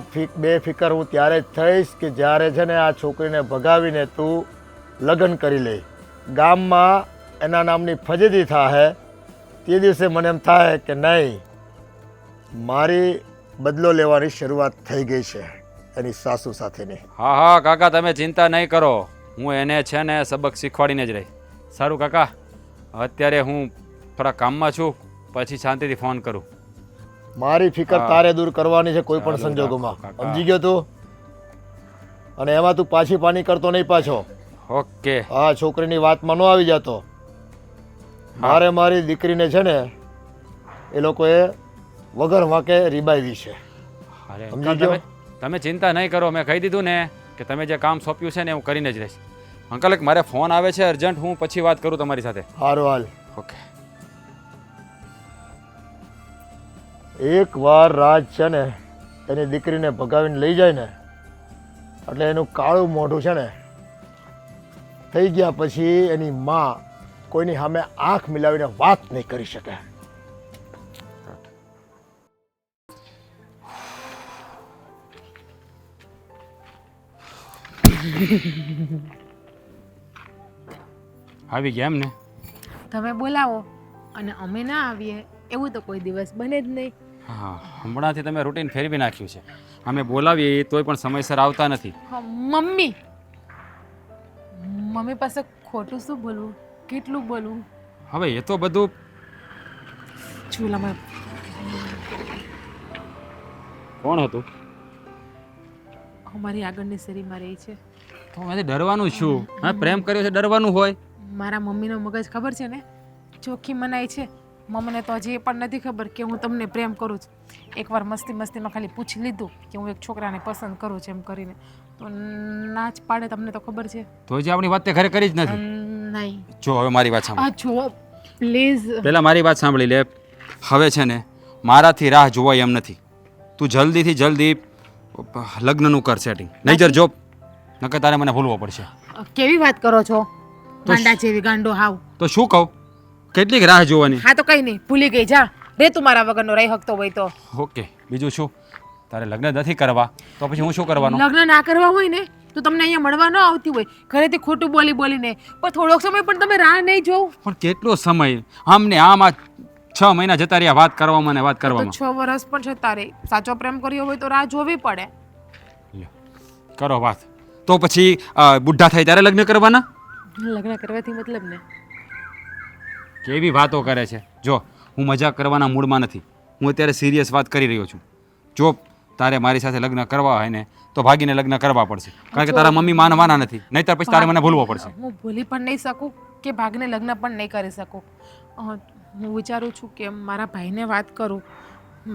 બેફિકર હું ત્યારે જ થઈશ કે જ્યારે છે ને આ છોકરીને ભગાવીને તું લગ્ન કરી લે, ગામમાં એના નામની ફજેદી થાય તે દિવસે મને એમ થાય કે નહીં, મારી બદલો લેવાની શરૂઆત થઈ ગઈ છે એની સાસુ સાથેની. હા હા કાકા તમે ચિંતા નહીં કરો, હું એને છે ને સબક શીખવાડીને જ રહી. સારું કાકા, અત્યારે હું થોડા કામમાં છું, પછી શાંતિથી ફોન કરું. મારી ફિકર હા. તારે દૂર કરવાની છે કોઈ પણ ચાલુ સંજોગોમાં. રાખો, કાકા. સમજી ગયો તું? અને એમાં તું પાછી પાની કરતો નહીં પાછો. ઓકે. આ છોકરીની વાતમાં ન આવી જતો. મારે મારી દીકરીને છે ને એ લોકોએ વગર વાંકે રીબાવી છે. અરે સમજી અંકલ, ગયો? તમે ચિંતા નહીં કરો, મેં કહી દીધું ને કે તમે જે કામ સોંપ્યું છે ને હું કરીને જ રહીશ. અંકલ એક મારે ફોન આવે છે અર્જન્ટ, હું પછી વાત કરું તમારી સાથે. હારું હાલ. ઓકે. એક વાર રાજ છે ને એની દીકરીને ભગાવીને લઈ જાય ને એટલે એનું કાળું મોઢું છે ને થઈ ગયા પછી એની માં કોઈની સામે આંખ મિલાવીને વાત નહીં કરી શકે. આવી ગયા એમ ને? તમે બોલાવો અને અમે ના આવીએ એવું તો કોઈ દિવસ બને જ નહીં. હા, હમણાંથી તમે રૂટીન ફેરવી નાખ્યું છે. અમે બોલાવીએ તોય પણ સમયસર આવતા નથી. હા, મમ્મી મમ્મી પાસે ખોટું શું બોલવું, કેટલું બોલવું? હવે એ તો બધું ચૂલામાં કોણ હતું? અમારી આગળની શેરીમાં રહી છે. તો એમાંથી ડરવાનું શું? હા, પ્રેમ કર્યો છે, ડરવાનું હોય? મારા મમ્મીનો મગજ ખબર છે ને, ચોખ્ખી મનાય છે. મમ્મીને તો હજી એ પણ નથી ખબર કે હું તમને પ્રેમ કરું છું. એકવાર મસ્તીમાં ખાલી પૂછી લીધું કે હું એક છોકરાને પસંદ કરું છું એમ કરીને, તો ના જ પાડે. તમને તો ખબર છે. તો જે આપણી વાત તે ઘરે કરી જ નથી. નહીં. જો હવે મારી વાત સાંભળ. આ જુઓ પ્લીઝ. પહેલાં મારી વાત સાંભળી લે. હવે છે ને મારાથી રાહ જોવાય એમ નથી. તું જલ્દીથી જલ્દી લગ્નનું કર સેટિંગ, નહીંતર જો નકર તારે મને ભૂલવો પડશે. કેવી વાત કરો છો? ગાંડા જેવી ગાંડો હાવ. તો શું કહું? કેટલીક રાહ જોવાની? હા તો કઈ નહીં, ભૂલી ગઈ. જા રે, તું મારા વગરનો રહી શકતો હોય તો. ઓકે, બીજું શું? તારે લગ્ન નથી કરવા તો પછી હું શું કરવાનું? લગ્ન ના કરવા હોય ને તો તમને અહીંયા મળવા ન આવતી હોય, ઘરેથી ખોટું બોલી બોલીને. પણ થોડોક સમય પણ તમે રાહ નહીં જોવ. પણ કેટલો સમય? આમ ને આમ આ 6 મહિના જતા રહ્યા વાત કરવામાં ને વાત તો કરવામાં. 6 વર્ષ પણ છે તારે. સાચો પ્રેમ કર્યો હોય તો રાહ જોવી પડે. લ્યો, કરો વાત. તો પછી બુઢા થાય ત્યારે લગ્ન કરવાના? લગ્ન કરવાથી મતલબ ને? કેવી વાતો કરે છે. જો હું મજાક કરવાના મૂડમાં નથી, હું અત્યારે સિરિયસ વાત કરી રહ્યો છું. જો તારે મારી સાથે લગ્ન કરવા હોય ને તો ભાગીને લગ્ન કરવા પડશે, કારણ કે તારા મમ્મી માનવાના નથી, નહીંતર પછી તારે મને ભૂલવો પડશે. હું ભૂલી પણ નહીં શકું કે ભાગને લગ્ન પણ નહીં કરી શકું. હું વિચારું છું કે મારા ભાઈને વાત કરું.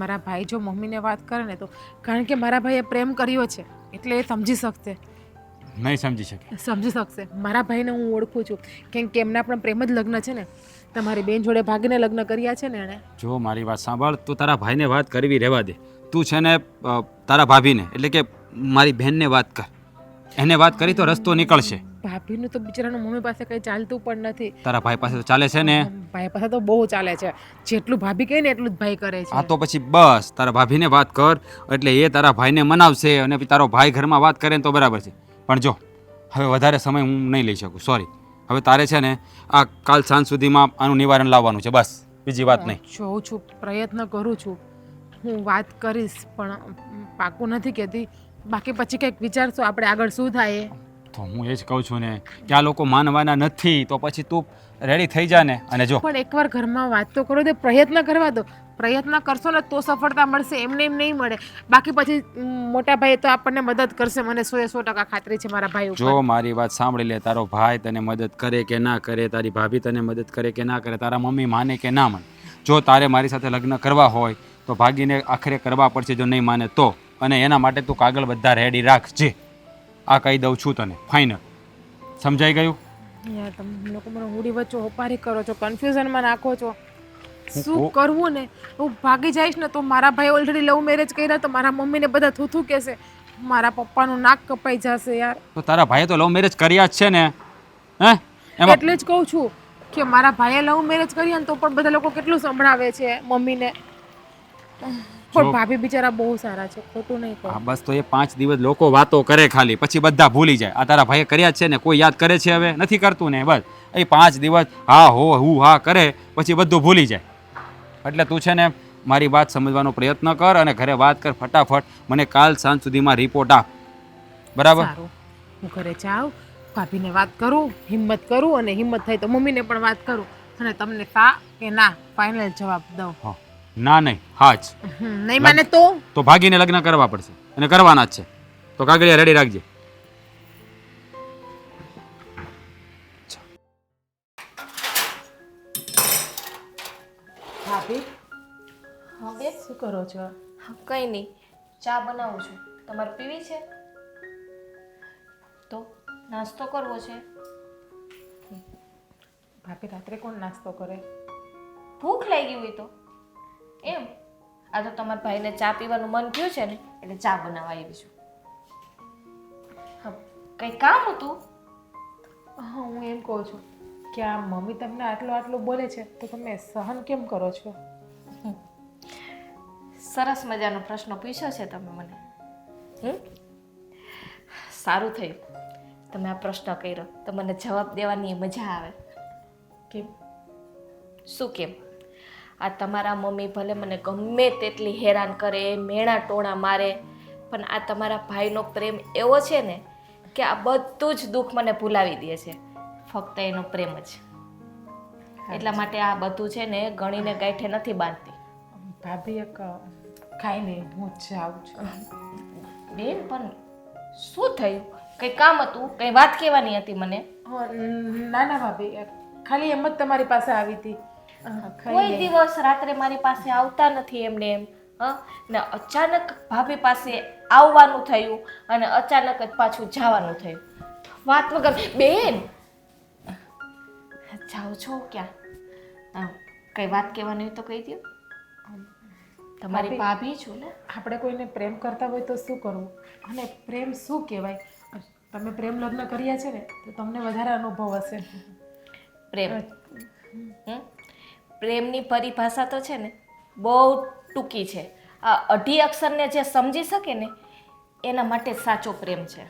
મારા ભાઈ જો મમ્મીને વાત કરે ને તો, કારણ કે મારા ભાઈએ પ્રેમ કર્યો છે એટલે એ સમજી શકશે. નહીં સમજી શકે. સમજી શકશે. મારા ભાઈને હું ઓળખું છું, કેમ કે એમના પણ પ્રેમ જ લગ્ન છે ને. તમારી બેન જોડે ભાગીને લગ્ન કર્યા છે ને એણે. જો મારી વાત સાંભળ, તું તારા ભાઈને વાત કરવી રહેવા દે. તું છે ને તારા ભાભીને એટલે કે મારી બહેનને વાત કર. એને વાત કરી તો રસ્તો નીકળશે. ભાભીનું તો બિચારાનું મમ્મી પાસે કંઈ ચાલતું પણ નથી. તારા ભાઈ પાસે તો ચાલે છે ને? ભાઈ પાસે તો બહુ ચાલે છે. જેટલું ભાભી કહે ને એટલું જ ભાઈ કરે છે. આ તો પછી બસ તારા ભાભીને વાત કર, એટલે એ તારા ભાઈને મનાવશે અને પછી તારો ભાઈ ઘરમાં વાત કરે ને તો બરાબર છે. પણ જો હવે વધારે સમય હું નહીં લઈ શકું, સોરી. હવે તારે છે ને આ કાલ સાંજ સુધીમાં આનું નિવારણ લાવવાનું છે, બસ, બીજી વાત નહીં. જોઉં છું, પ્રયત્ન કરું છું. હું વાત કરીશ પણ પાકું નથી કહેતી. બાકી પછી કંઈક વિચારશો આપણે આગળ શું થાય એ. તો હું એ જ કહું છું ને કે આ લોકો માનવાના નથી, તો પછી તું રેડી થઈ જા ને. અને જો પણ એકવાર ઘરમાં વાત તો કરો દે, પ્રયત્ન કરવા દો. પ્રયત્ન કરશો ને તો સફળતા મળશે, એમને એમ નહીં મળે. બાકી પછી મોટા ભાઈ તો આપણને મદદ કરશે, મને 100% ખાતરી છે મારા ભાઈ ઉપર. જો મારી વાત સાંભળી લે, તારો ભાઈ તને મદદ કરે કે ના કરે, તારી ભાભી તને મદદ કરે કે ના કરે, તારા મમ્મી માને કે ના માને, જો તારે મારી સાથે લગ્ન કરવા હોય તો ભાગીને આખરે કરવા પડશે. જો નહીં માને તો, અને એના માટે તું કાગળ બધા રેડી રાખજે. આ કહી દઉં છું તને, ફાઇનલ. સમજાઈ ગયું? યાર તમે લોકો મને ઉડી વચ્ચે હોપારી કરો છો, કન્ફ્યુઝનમાં નાખો છો. શું કરવું ને? હું ભાગી જઈશ ને તો મારા ભાઈ ઓલરેડી લવ મેરેજ કર્યા, તો મારા મમ્મીને બધા થૂથું કહેશે, મારા પપ્પાનું નાક કપાઈ જશે યાર. તો તારા ભાઈએ તો લવ મેરેજ કર્યા જ છે ને? હે? એમાં એટલે જ કહું છું કે મારા ભાઈએ લવ મેરેજ કર્યા ને તો પણ બધા લોકો કેટલું સંભળાવે છે મમ્મીને. પણ ભાભી બિચારા બહુ સારા છે, ખોટું નહીં કહું. હા બસ, તો એ 5 દિવસ લોકો વાતો કરે ખાલી, પછી બધા ભૂલી જાય. આ તારા ભાઈએ કર્યા જ છે ને? કોઈ યાદ કરે છે હવે? નથી કરતું ને? બસ એ 5 દિવસ હા હો હું હા કરે, પછી બધું ભૂલી જાય. એટલે તું છે ને મારી વાત સમજવાનો પ્રયત્ન કર અને ઘરે વાત કર ફટાફટ. મને કાલ સાંજ સુધીમાં રિપોર્ટ આપ. બરાબર? સારું, હું ઘરે જાઉં, ભાભીને વાત કરું, હિંમત કરું, અને હિંમત થાય તો મમ્મીને પણ વાત કરું, અને તમને હા કે ના ફાઇનલ જવાબ દઉં. હા. ના નહીં, હા જ. નહીં માને તો તો ભાગીને લગ્ન કરવા પડશે અને કરવાના જ છે. તો કાગળિયા રેડી રાખજે. ભાભી હા બે શું કરો છો? કંઈ નહીં, ચા બનાવું છું. તમારે પીવી છે? તો નાસ્તો કરવો છે? ભાભી રાત્રે કોણ નાસ્તો કરે? ભૂખ લાગી હોય તો એમ. આ તો તમારા ભાઈને ચા પીવાનું મન થયું છે ને એટલે ચા બનાવવા આવી છું. હા, કંઈ કામ હતું? હા, હું એમ કહું છું કે આ મમ્મી તમને આટલું બોલે છે તો તમે સહન કેમ કરો છો? સરસ મજાનો પ્રશ્ન પૂછ્યો છે તમે મને. સારું થયું તમે આ પ્રશ્ન કર્યો તો મને જવાબ દેવાની મજા આવે. કેમ? શું કેમ? આ તમારા મમ્મી ભલે મને ગમે તેટલી હેરાન કરે, મેણા ટોણા મારે, પણ આ તમારા ભાઈનો પ્રેમ એવો છે ને કે આ બધું જ દુઃખ મને ભૂલાવી દે છે. ફક્ત એનો પ્રેમ જ. એટલા માટે આ બધું છે ને ગણીને ગાંઠે નથી બાંધતી. ભાભી એક ખાઈ નહીં, હું જાઉં છું. બેન પણ શું થયું? કંઈ કામ હતું? કંઈ વાત કહેવાની હતી મને? ના ના ભાભી, ખાલી એમ જ તમારી પાસે આવી હતી. કોઈ દિવસ રાત્રે મારી પાસે આવતા નથી એમને એમ. ને અચાનક ભાભી પાસે આવવાનું થયું અને અચાનક જ પાછું જવાનું થયું. વાત વગર. બેન જાઓ છો ક્યાં? કઈ વાત કહેવાની હોય તો કહી દો. તમારી ભાભી છું ને. આપણે કોઈને પ્રેમ કરતા હોય તો શું કરવું, અને પ્રેમ શું કહેવાય? તમે પ્રેમ લગ્ન કર્યા છે ને તો તમને વધારે અનુભવ હશે. પ્રેમ પ્રેમની પરિભાષા તો છે ને બહુ ટૂંકી છે. આ 2 અક્ષરને જે સમજી શકે ને એના માટે સાચો પ્રેમ છે.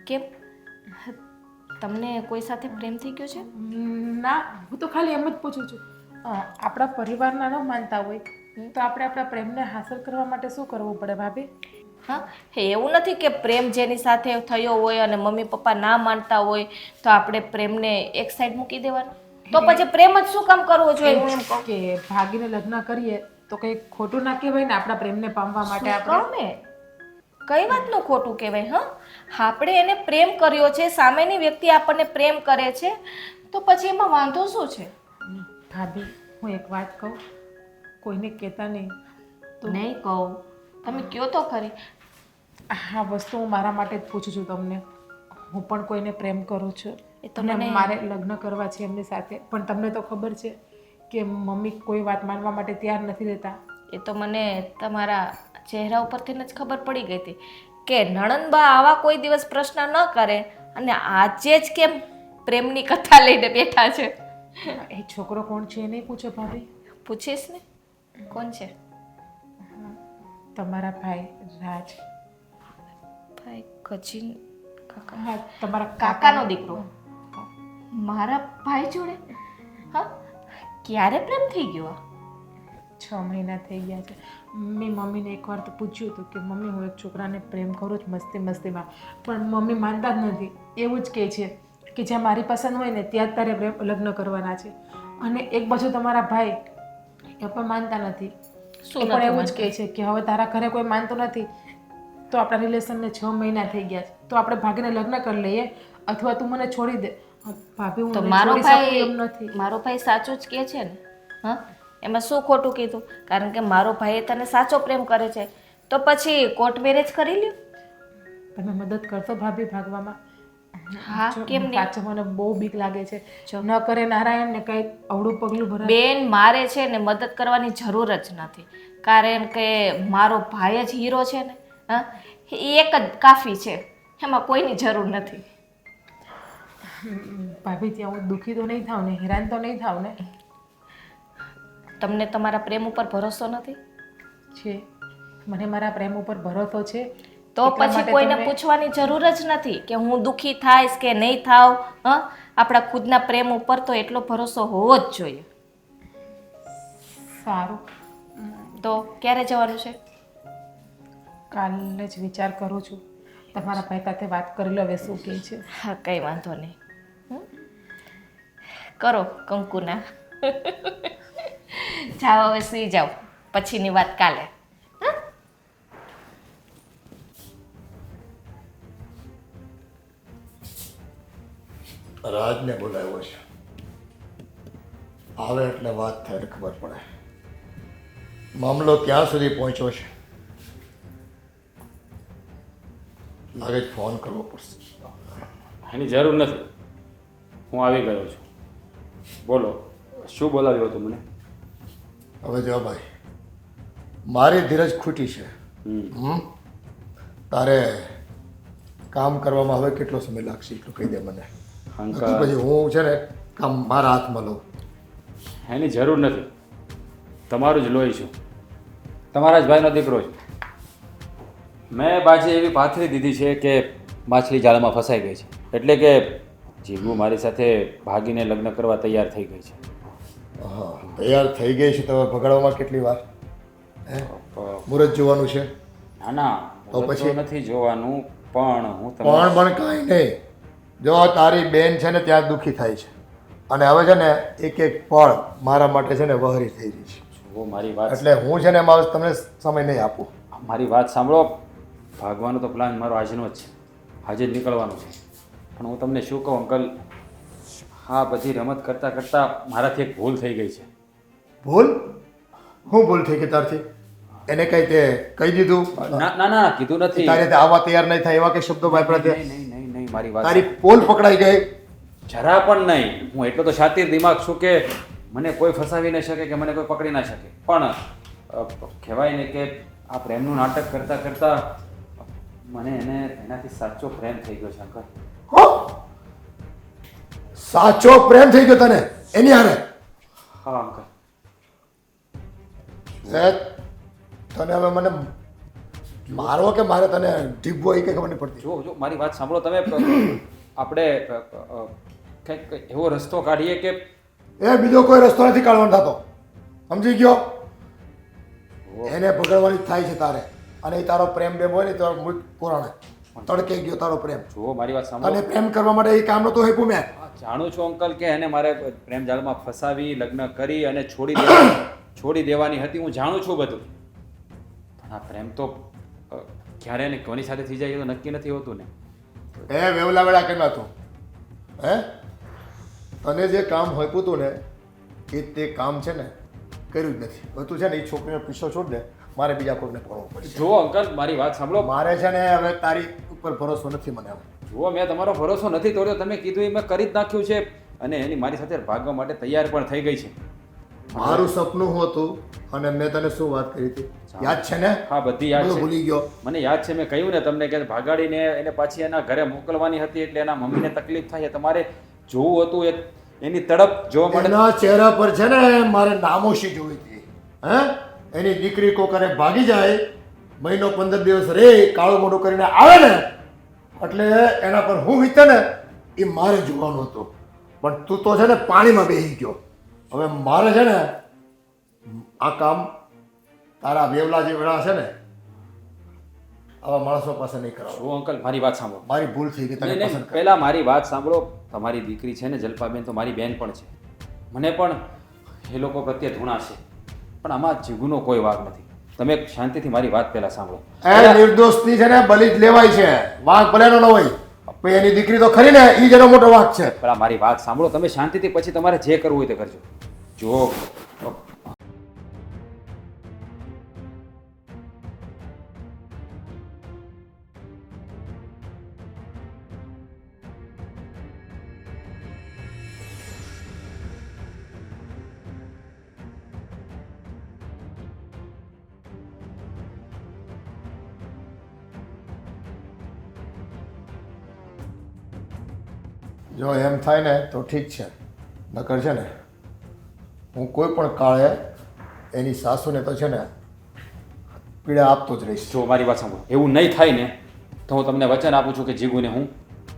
કેમ તમને કોઈ સાથે પ્રેમ થઈ ગયો છે? ના, હું તો ખાલી એમ જ પૂછું છું. આપણા પરિવારના ન માનતા હોય તો આપણે આપણા પ્રેમને હાંસલ કરવા માટે શું કરવું પડે ભાભી? હા, એવું નથી કે પ્રેમ જેની સાથે થયો હોય અને મમ્મી પપ્પા ના માનતા હોય તો આપણે પ્રેમને એક સાઈડ મૂકી દેવાનો. તો પછી પ્રેમ જ શું કામ કરવો જોઈએ? હું એમ કહું કે ભાગીને લગ્ન કરીએ તો કંઈ ખોટું ના કહેવાય ને આપણા પ્રેમને પામવા માટે આપણે? કઈ વાતનું ખોટું કહેવાય? હા, આપણે એને પ્રેમ કર્યો છે, સામેની વ્યક્તિ આપણને પ્રેમ કરે છે તો પછી એમાં વાંધો શું છે? ભાભી, હું એક વાત કહું, કોઈને કહેતા નહીં તો. નહીં કહું, તમે કયો તો ખરી. આ વસ્તુ હું મારા માટે જ પૂછું છું તમને. હું પણ કોઈને પ્રેમ કરું છું એ તો અને મને મારે લગ્ન કરવા છે એમની સાથે, પણ તમને તો ખબર છે કે મમ્મી કોઈ વાત માનવા માટે તૈયાર નથી રહેતા. એ તો મને તમારા ચહેરા ઉપરથી જ ખબર પડી ગઈ હતી કે નણંદબા આવા કોઈ દિવસ પ્રશ્ન ન કરે અને આજે જ કેમ પ્રેમની કથા લઈને બેઠા છે. એ છોકરો કોણ છે એ નહીં પૂછો ભાભી? પૂછીશ ને કોણ છે? તમારા ભાઈ રાજ. ભાઈ કજીન કાકા? હા, તમારા કાકાનો દીકરો. મારા ભાઈ જોડે? હા, ક્યારે પ્રેમ થઈ ગયો? 6 મહિના થઈ ગયા છે. મેં મમ્મીને એકવાર તો પૂછ્યું હતું કે મમ્મી હું એક છોકરાને પ્રેમ કરું છું મસ્તીમાં, પણ મમ્મી માનતા જ નથી. એવું જ કહે છે કે જ્યાં મારી પસંદ હોય ને ત્યાં જ તારે લગ્ન કરવાના છે. અને એક બાજુ તમારા ભાઈ એ પણ માનતા નથી. એ પણ એવું જ કહે છે કે હવે તારા ઘરે કોઈ માનતું નથી તો આપણા રિલેશનને 6 મહિના થઈ ગયા છે તો આપણે ભાગીને લગ્ન કરી લઈએ અથવા તું મને છોડી દે. ભાભી, હું મારો છોડી શકું એમ ભાઈ નથી. મારો ભાઈ સાચું જ કહે છે ને. હા, એમાં શું ખોટું કીધું? કારણ કે મારો ભાઈ તને સાચો પ્રેમ કરે છે તો પછી કોર્ટ મેરેજ કરી લ્યો. તમે મદદ કરશો ભાભી ભાગવામાં? હા, કેમ નહીં? પાછો મને બહુ બીક લાગે છે. ન કરે નારાયણ ને કઈ અવળું પગલું ભરાય. બેન, મારે છે ને મદદ કરવાની જરૂર જ નથી, કારણ કે મારો ભાઈ જ હીરો છે ને. હા, એ એક જ કાફી છે, એમાં કોઈની જરૂર નથી. ભાભી, ત્યાં હું દુઃખી તો નહીં થાવ ને, હેરાન તો નહીં થાવ ને? તમને તમારા પ્રેમ ઉપર ભરોસો નથી? છે, મને મારા પ્રેમ ઉપર ભરોસો છે. તો પછી કોઈને પૂછવાની જરૂર જ નથી કે હું દુઃખી થાઈશ કે નહીં થાવ. હા, આપણા ખુદના પ્રેમ ઉપર તો એટલો ભરોસો હોવો જ જોઈએ. સારું, તો ક્યારે જવાનું છે? કાલે જ વિચાર કરું છું. તમારા ભાઈ સાથે વાત કરી લો હવે શું કહે છે. હા, કંઈ વાંધો નહીં. કરો કંકુના. જાઓ હવે સુઈ જાઓ, પછીની વાત કાલે. રાજને બોલાવ્યો છે, આવે એટલે વાત થાય એટલે ખબર પડે મામલો ક્યાં સુધી પહોંચ્યો છે. લાગે છે ફોન કરવો પડશે. એની જરૂર નથી, હું આવી ગયો છું. બોલો, શું બોલાવ્યું હતું મને? હવે જો ભાઈ, મારી ધીરજ ખૂટી છે. તારે કામ કરવામાં હવે કેટલો સમય લાગશે એટલું કહી દે મને. અંકલ, પછી હું છે ને કામ મારા હાથમાં લઉં. એની જરૂર નથી. તમારું જ લોહી છું, તમારા જ ભાઈનો દીકરો છું. મેં બાજી એવી પાથરી દીધી છે કે માછલી જાળમાં ફસાઈ ગઈ છે. એટલે કે જીગુ મારી સાથે ભાગીને લગ્ન કરવા તૈયાર થઈ ગઈ છે. હા, તૈયાર થઈ ગઈ છે. તમે ભગાડવામાં કેટલી વાર? મુહૂર્ત જોવાનું છે? ના ના, તો તો પછી? નથી જોવાનું, પણ હું પણ કાંઈ નહીં. જો તારી બેન છે ને ત્યાં દુઃખી થાય છે અને હવે છે ને એક એક પળ મારા માટે છે ને વહરી થઈ રહી છે. જુઓ મારી વાત, એટલે હું છે ને એમાં તમને સમય નહીં આપું. મારી વાત સાંભળો. ભાગવાનો તો પ્લાન મારો આજનો જ છે, આજે જ નીકળવાનું છે. પણ હું તમને શું કહું અંકલ, હા બધી રમત કરતાં કરતાં મારાથી એક ભૂલ થઈ ગઈ છે. ભૂલ? હું ભૂલ થઈ ગઈ તારથી? એને કઈ તે કહી દીધું? ના ના ના, કીધું નથી. તારે તે આવવા તૈયાર નહીં થાય એવા કઈ શબ્દો વાપરા તે? નહીં નહીં નહીં નહીં, મારી વાત તારી પોલ પકડાઈ ગઈ? જરા પણ નહીં. હું એટલો તો શાતિર દિમાગ છું કે મને કોઈ ફસાવી ન શકે કે મને કોઈ પકડી ના શકે. પણ કહેવાય ને કે આ પ્રેમનું નાટક કરતાં કરતાં મને એનાથી સાચો પ્રેમ થઈ ગયો છે અંકલ. હો? સાચો પ્રેમ થઈ ગયો તને એની હારે? હા અંકલ. તને હવે મને મારવો કે મારે તને ઢીબવો એ કઈ ખબર નહીં પડતી. જો જો મારી વાત સાંભળો તમે. આપણે કંઈક એવો રસ્તો કાઢીએ કે એ બીજો કોઈ રસ્તો નથી કાઢવાનો થતો, સમજી ગયો? એને પકડવાની જ થાય છે તારે. અને એ તારો પ્રેમ બેમ હોય ને તો મૂળ પુરાણે તડકે ગયો તારો પ્રેમ. જુઓ મારી વાત સાંભળો. અને પ્રેમ કરવા માટે એ કામ નતું આપ્યું મેં. જાણું છું અંકલ કે એને મારે પ્રેમ જાળમાં ફસાવી લગ્ન કરી અને છોડી દેવાની હતી. હું જાણું છું બધું. પણ આ પ્રેમ તો ક્યારે ને કોની સાથે થઈ જાય એ તો નક્કી નથી હોતું ને. એ વેવલા વેળા કેમ હતું? હે, તને જે કામ હોપ્યું હતું ને એ તે કામ છે ને કર્યું જ નથી. હવે તું છે ને એ છોકરીનો પીછો છોડ દે, મારે બીજા કોઈને પડવો પડશે. જુઓ અંકલ મારી વાત સાંભળો. મારે છે ને હવે તારી ઉપર ભરોસો નથી મને હવે. જુઓ મેં તમારો ભરોસો નથી તોડ્યો. તમે કીધું એ મેં કરી જ નાખ્યું છે અને એની મારી સાથે ભાગવા માટે તૈયાર પણ થઈ ગઈ છે. મારું સપનું હતું અને મેં તને શું વાત કરી હતી યાદ છે ને? હા બધી યાદ બધું છે, ભૂલી ગયો? મને યાદ છે. મેં કહ્યું ને તમને કે ભાગાડીને એને પાછી એના ઘરે મોકલવાની હતી એટલે એના મમ્મીને તકલીફ થાય. તમારે જોવું હતું એની તડપ જોવા માટે. એના ચહેરા પર છે ને મારે નામોશી જોઈ હતી. હે, એની દીકરી કોકરે ભાગી જાય, મહિનો 15 દિવસ રે કાળું મોઢું કરીને આવે ને એટલે એના પર હું વીતે ને એ મારે જોવાનું હતું. પણ તું તો છે ને પાણીમાં બેસી ગયો. હવે મારે છે ને આ કામ તારા વેવલા જે વેળા છે ને આવા માણસો પાસે નહીં કરાવો. જુઓ અંકલ મારી વાત સાંભળો. મારી ભૂલ થઈ ગઈ તને નહીં, નહીં, પસંદ કરી. પહેલા મારી વાત સાંભળો. તમારી દીકરી છે ને જલ્પાબેન તો મારી બેન પણ છે. મને પણ એ લોકો પ્રત્યે ધૂણા છે. પણ આમાં જીગુનો કોઈ વાગ નથી. તમે શાંતિથી મારી વાત પહેલા સાંભળો. એ નિર્દોષની છે ને બલી જ લેવાય છે. વાંક ભલેનો ન હોય પણ એની દીકરી તો ખરી ને એ જ એનો મોટો વાંક છે. પહેલા મારી વાત સાંભળો તમે શાંતિથી, પછી તમારે જે કરવું હોય તે કરજો. જુઓ જો એમ થાય ને તો ઠીક છે, નકર છે ને હું કોઈ પણ કાળે એની સાસુને તો છે ને પીડા આપતો જ રહીશ. જો મારી વાત સાંભળો. એવું નહીં થાય ને તો હું તમને વચન આપું છું કે જીગુને હું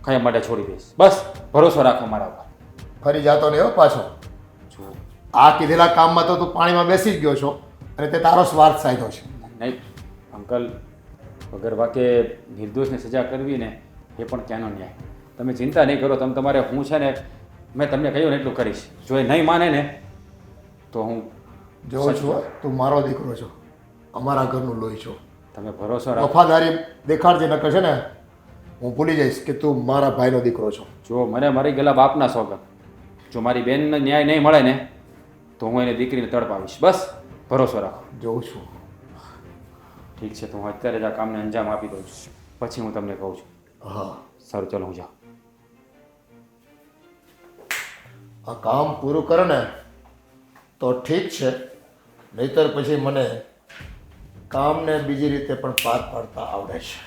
કાયમ માટે છોડી દઈશ. બસ ભરોસો રાખો મારા ઉપર. ફરી જાતો નહીં હો પાછો. જુઓ આ કીધેલા કામમાં તો તું પાણીમાં બેસી જ ગયો છો. અને તે તારો સ્વાર્થ સાધ્યો છે. નહીં અંકલ, વગર વાકે નિર્દોષને સજા કરવી ને એ પણ ક્યાંનો ન્યાય. તમે ચિંતા નહીં કરો, તમે તમારે હું છે ને મેં તમને કહ્યું ને એટલું કરીશ. જો એ નહીં માને ને તો હું જોઉં છું હો, તું મારો દીકરો છો, અમારા ઘરનું લોહી છો. તમે ભરોસો રાખો. વફાદારી દેખાડજે, નકર છે ને હું ભૂલી જઈશ કે તું મારા ભાઈનો દીકરો છો. જો મને મરી ગયેલા બાપના સોગંદ, જો મારી બેનને ન્યાય નહીં મળે ને તો હું એને દીકરીને તડપાવીશ. બસ ભરોસો રાખો. જોઉં છું. ઠીક છે, તો હું અત્યારે જ આ કામને અંજામ આપી દઉં છું, પછી હું તમને કહું છું. હા, સારું, ચલો હું જાઉં. આ કામ પૂરું કરે ને તો ઠીક છે, નહીતર પછી મને કામને બીજી રીતે પણ પાર પાડતા આવડે છે.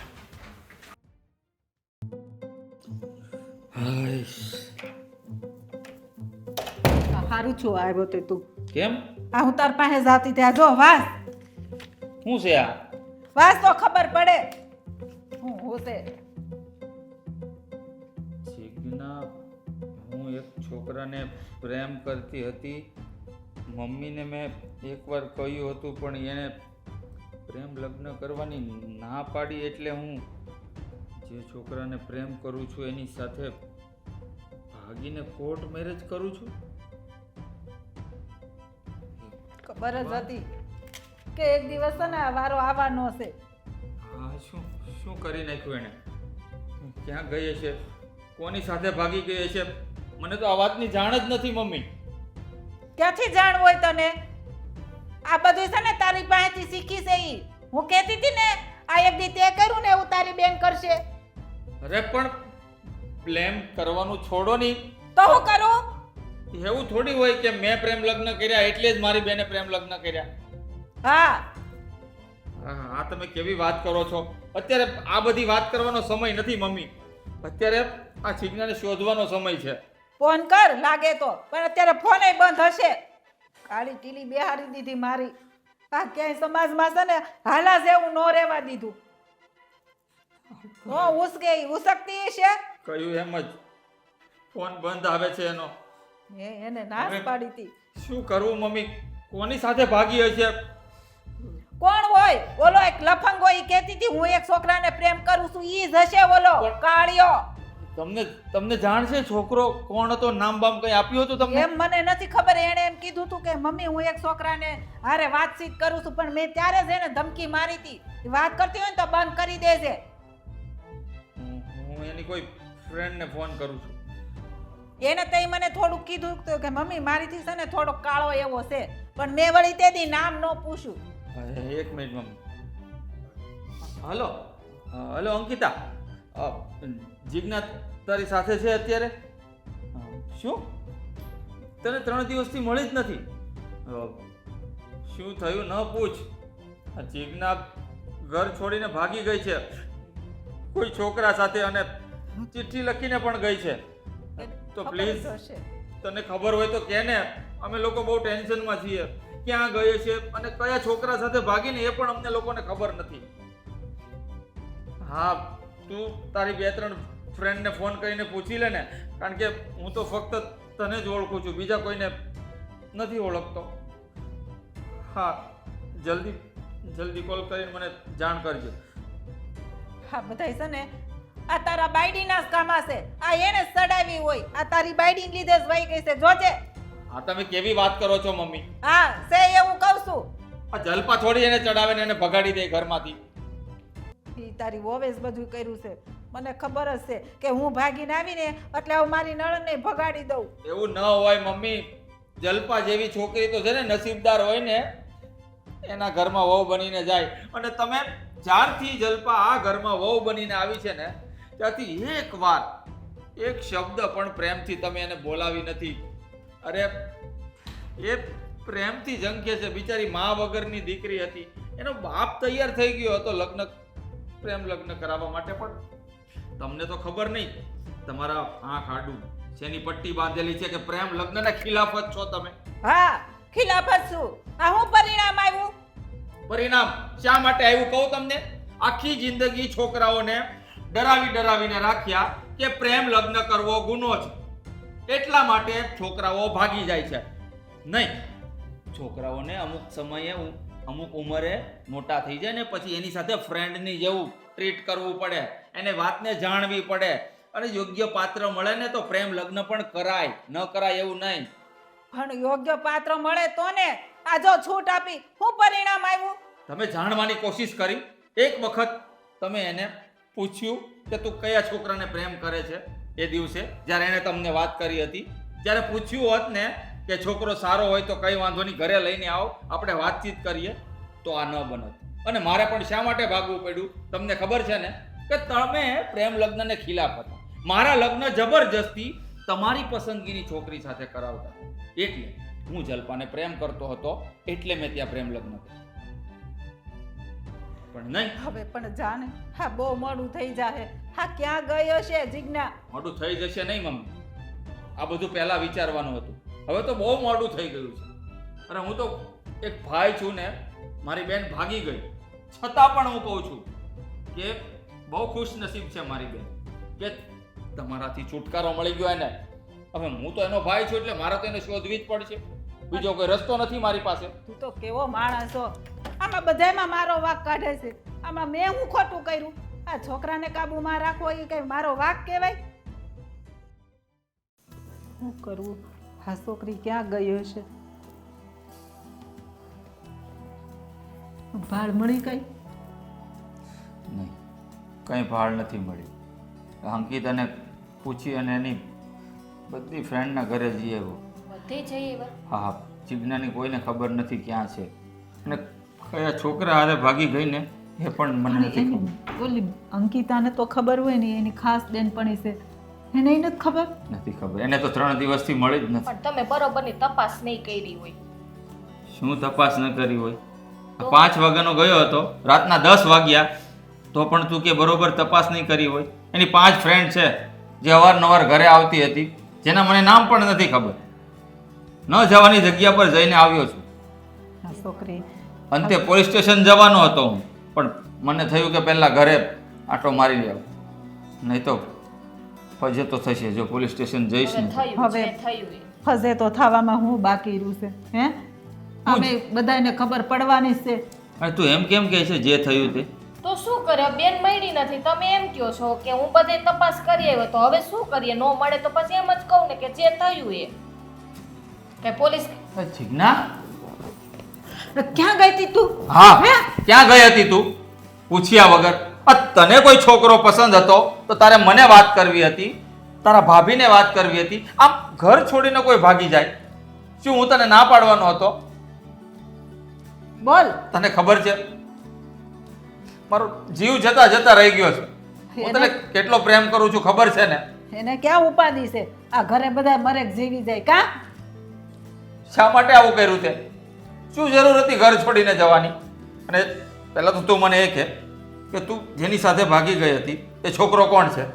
સારું છું આવ્યો તે તું. કેમ? આ હું તાર પાસે જાતી ત્યાં જો વાસ શું છે આ? વાસ તો ખબર પડે હું હોશે. જીજ્ઞા, હું એક છોકરાને પ્રેમ કરતી હતી. મમ્મીને મેં એકવાર કહ્યું હતું પણ એને પ્રેમ લગ્ન કરવાની ના પાડી, એટલે હું જે છોકરાને પ્રેમ કરું છું એની સાથે ભાગીને કોર્ટ મેરેજ કરું છું. ખબર જ હતી કે એક દિવસ છે ને આ વારો આવવાનો છે. હા, શું શું કરી નાખ્યું એણે? ક્યાં ગઈ છે? કોની સાથે ભાગી ગઈ છે? મને તો આ વાતની જાણ જ નથી મમ્મી. ક્યાંથી જાણ હોય તને? આ બધું છે ને તારી પાસેથી શીખી છે ઈ. હું કહેતી હતી ને આ એક દી તે કર્યું ને એવું તારી બેન કરશે. અરે પણ પ્રેમ કરવાનું છોડો નહીં. તો હું કરું? એવું થોડી હોય કે મેં પ્રેમ લગ્ન કર્યા એટલે જ મારી બેને પ્રેમ લગ્ન કર્યા. હા, આ તમે કેવી વાત કરો છો? અત્યારે આ બધી વાત કરવાનો સમય નથી મમ્મી. અત્યારે આ જીજ્ઞાને શોધવાનો સમય છે. ફોન કર લાગે તો, પણ અત્યારે ફોન બંધ હશે. કાળી ટીલી બેહારી દીધી મારી. આ ક્યાંય સમાજમાં છે ને હાલા જેવું ન રહેવા દીધું. ઉસકતી છે. કહ્યું એમ જ ફોન બંધ આવે છે એનો. એને નાશ પાડી હતી. શું કરવું મમ્મી? કોની સાથે ભાગી હશે? કોણ હોય? ઓલો એક લફંગો ઈ કહેતી હતી હું એક છોકરાને પ્રેમ કરું છું, ઈ જ હશે ઓલો કાળિયો. તમને જાણ છે છોકરો કોણ હતો? નામ બામ કઈ આપ્યું હતું તમને? એમ મને નથી ખબર. એણે એમ કીધું હતું કે મમ્મી હું એક છોકરાને હારે વાતચીત કરું છું, પણ મેં ત્યારે જ એને ધમકી મારી હતી વાત કરતી હોય ને તો બંધ કરી દેજે. હું એની કોઈ ફ્રેન્ડને ફોન કરું છું. એને તઈ મને થોડું કીધું કે મમ્મી મારીથી છે ને થોડો કાળો એવો છે, પણ મેં વળી તે દી નામ ન પૂછ્યું. એક minute mummy. Hello hello Ankita, Jigna તારી સાથે છે અત્યારે? શું? તને 3 દિવસથી મળી જ નથી? શું થયું ન પૂછ. આ જીજ્ઞા ઘર છોડીને ભાગી ગઈ છે કોઈ છોકરા સાથે, અને ચિઠ્ઠી લખીને પણ ગઈ છે. તો પ્લીઝ તને ખબર હોય તો કે ને, અમે લોકો બહુ ટેન્શનમાં છીએ. ક્યાં ગઈ છે અને કયા છોકરા સાથે ભાગીને એ પણ અમને લોકોને ખબર નથી. હા, તું તારી 2-3 ફ્રેન્ડને ફોન કરીને પૂછી લે ને, કારણ કે હું તો ફક્ત તને જ ઓળખું છું, બીજા કોઈને નથી ઓળખતો. હા, જલ્દી કોલ કરીને મને જાણ કરજો. હા, બધાય છે ને આ તારા બાયડીના જ કામા છે. આ એને સડાવી હોય. આ તારી બાયડીને લીધે જ વહી ગઈ છે, જોજે. હા, તમે કેવી વાત કરો છો મમ્મી? હા, સે એવું કહું છું. આ જલપા છોડી એને ચડાવે ને એને ભગાડી દે ઘરમાંથી. ઈ તારી વોવેસ બધું કર્યું છે. મને ખબર જ છે કે હું ભાગીને આવીને એટલે હું મારી નણંદને ભગાડી દઉં. એવું ન હોય મમ્મી. જલપા જેવી છોકરી તો છે ને નસીબદાર હોય ને એના ઘરમાં વહુ બનીને જાય. અને તમે જ્યારથી જલપા આ ઘરમાં વહુ બનીને આવી છે ને ત્યાંથી એક શબ્દ પણ પ્રેમથી તમે એને બોલાવી નથી. અરે એ પ્રેમથી ઝંખે છે. બિચારી મા વગરની દીકરી હતી, એનો બાપ તૈયાર થઈ ગયો હતો પ્રેમ લગ્ન કરાવવા માટે, પણ તમને તો ખબર નહીં. તમારા આંખ આડું શેની પટ્ટી બાંધેલી છે કે પ્રેમ લગ્નના ખિલાફ જ છો તમે. હા, ખિલાફ જ છું. આ હું પરિણામ આવ્યું? પરિણામ શા માટે આવ્યું કહું તમને? આખી જિંદગી છોકરાઓને ડરાવીને રાખ્યા કે પ્રેમ લગ્ન કરવો ગુનો છે, એટલા માટે છોકરાઓ ભાગી જાય છે. નહીં, છોકરાઓને અમુક સમયે અમુક ઉંમરે મોટા થઈ જાય ને પછી એની સાથે ફ્રેન્ડની જેવું ટ્રીટ કરવું પડે, એને વાતને જાણવી પડે, અને યોગ્ય પાત્ર મળે ને તો પ્રેમ લગ્ન પણ કરાય, ન કરાય એવું નહીં. પણ યોગ્ય પાત્ર મળે તો ને. આ જો છૂટ આપી, શું પરિણામ આવ્યું? તમે જાણવાની કોશિશ કરી? એક વખત તમે એને પૂછ્યું કે તું કયા છોકરાને પ્રેમ કરે છે? એ દિવસે જ્યારે એણે તમને વાત કરી હતી, જ્યારે પૂછ્યું હોત ને કે છોકરો સારો હોય તો કઈ વાંધો નહીં, ઘરે લઈને આવો, આપણે વાતચીત કરીએ, તો આ ન બનત. અને મારે પણ શા માટે ભાગવું પડ્યું તમને ખબર છે ને? કે તમે પ્રેમ લગ્નને ખિલાફ હતા. મારા લગ્ન જબરજસ્તી તમારી પસંદગીની છોકરી સાથે કરાવતા. એટલે હું જલ્પાને પ્રેમ કરતો હતો, એટલે મેં ત્યાં પ્રેમ લગ્ન કર્યા. પણ નહીં, હવે પણ જાને, હા બહુ મોડું થઈ જાહે. હા ક્યાં ગયો છે જીજ્ઞા? મોડું થઈ જશે નહીં મમ્મી. આ બધું પહેલા વિચારવાનું હતું, હવે તો બહુ મોડું થઈ ગયું છે. અને હું તો એક ભાઈ છું ને, મારી બેન ભાગી ગઈ, છતાં પણ હું કહું છું કે બહુ ખુશ નસીબ છે મારી બેન કે તમારાથી છુટકારો મળી ગયો એને. હવે હું તો એનો ભાઈ છું એટલે મારે તો એને શોધવી જ પડશે, બીજો કોઈ રસ્તો નથી મારી પાસે. તું તો કેવો માણસ છો! આમાં બધાયમાં મારો વાંક કાઢે છે. આમાં મેં હું ખોટું કર્યું? આ છોકરાને કાબુમાં રાખવો એ કઈ મારો વાંક કહેવાય? શું કરવું? આ છોકરી ક્યાં ગયો છે? ભાળ મળી ગઈ? નહીં, કંઈ ભાળ નથી મળી. અંકિતાને પૂછી અને એની બધી ફ્રેન્ડના ઘરે જઈએ એવો. બધે જઈએ એવા. હા, જીજ્ઞાની કોઈને ખબર નથી ક્યાં છે અને કયા છોકરા હારે ભાગી ગઈ ને એ પણ મને નથી ખબર. ઓલી અંકિતાને તો ખબર હોય ને, એની ખાસ બેનપણી છે, એને નથી ખબર. નથી ખબર, એને તો 3 દિવસથી મળી જ નથી. પણ તમે બરોબરની તપાસ નહીં કરી હોય. શું તપાસ ન કરી હોય? 5 વાગ્યાનો ગયો હતો, રાતના 10 વાગ્યા, તો પણ તું કે બરોબર તપાસ નહીં કરી હોય. એની 5 ફ્રેન્ડ છે જે અવારનવાર ઘરે આવતી હતી, જેના મને નામ પણ નથી ખબર. ન જવાની જગ્યા પર જઈને આવ્યો છું. આ છોકરી અંતે પોલીસ સ્ટેશન જવાનો હતો હું, પણ મને થયું કે પહેલાં ઘરે આટો મારી લેવો, નહીં તો ફજે તો થશે જો પોલીસ સ્ટેશન જઈશ ને. થયું હવે જે થયું એ. ફસે તો થવામાં હું બાકી રહ્યું છે? હે અમે બધાને ખબર પડવાની જ છે. અરે તું એમ કેમ કહે છે જે થયું તે? તો શું કરે? બેન મળી નથી, તમે એમ કહો છો કે હું બધે તપાસ કરી આવ્યો, તો હવે શું કરીએ? નો મળે તો પછી એમ જ કહું ને કે જે થયું એ. કે પોલીસ જીજ્ઞા, ક્યાં ગઈ હતી તું? હા, ક્યાં ગઈ હતી તું પૂછ્યા વગર? તને કોઈ છોકરો પસંદ હતો તો તારે મને વાત કરવી હતી, તારા ભાભીને વાત કરવી હતી. આમ ઘર છોડીને કોઈ ભાગી જાય, શું હું તને ના પાડવાનો હતો? બોલ. તને ખબર છે મારો જીવ જતા જતા રહી ગયો છે. હું તને કેટલો પ્રેમ કરું છું ખબર છે ને? એને ક્યાં ઉપાધિ છે? આ ઘરે બધા મરે જીવી જાય કા? શા માટે આવું કર્યું તે? શું જરૂર હતી ઘર છોડીને જવાની? અને પહેલા તો તું મને એ કહે કે તું જેની સાથે ભાગી ગઈ હતી એ છોકરો કોણ છે?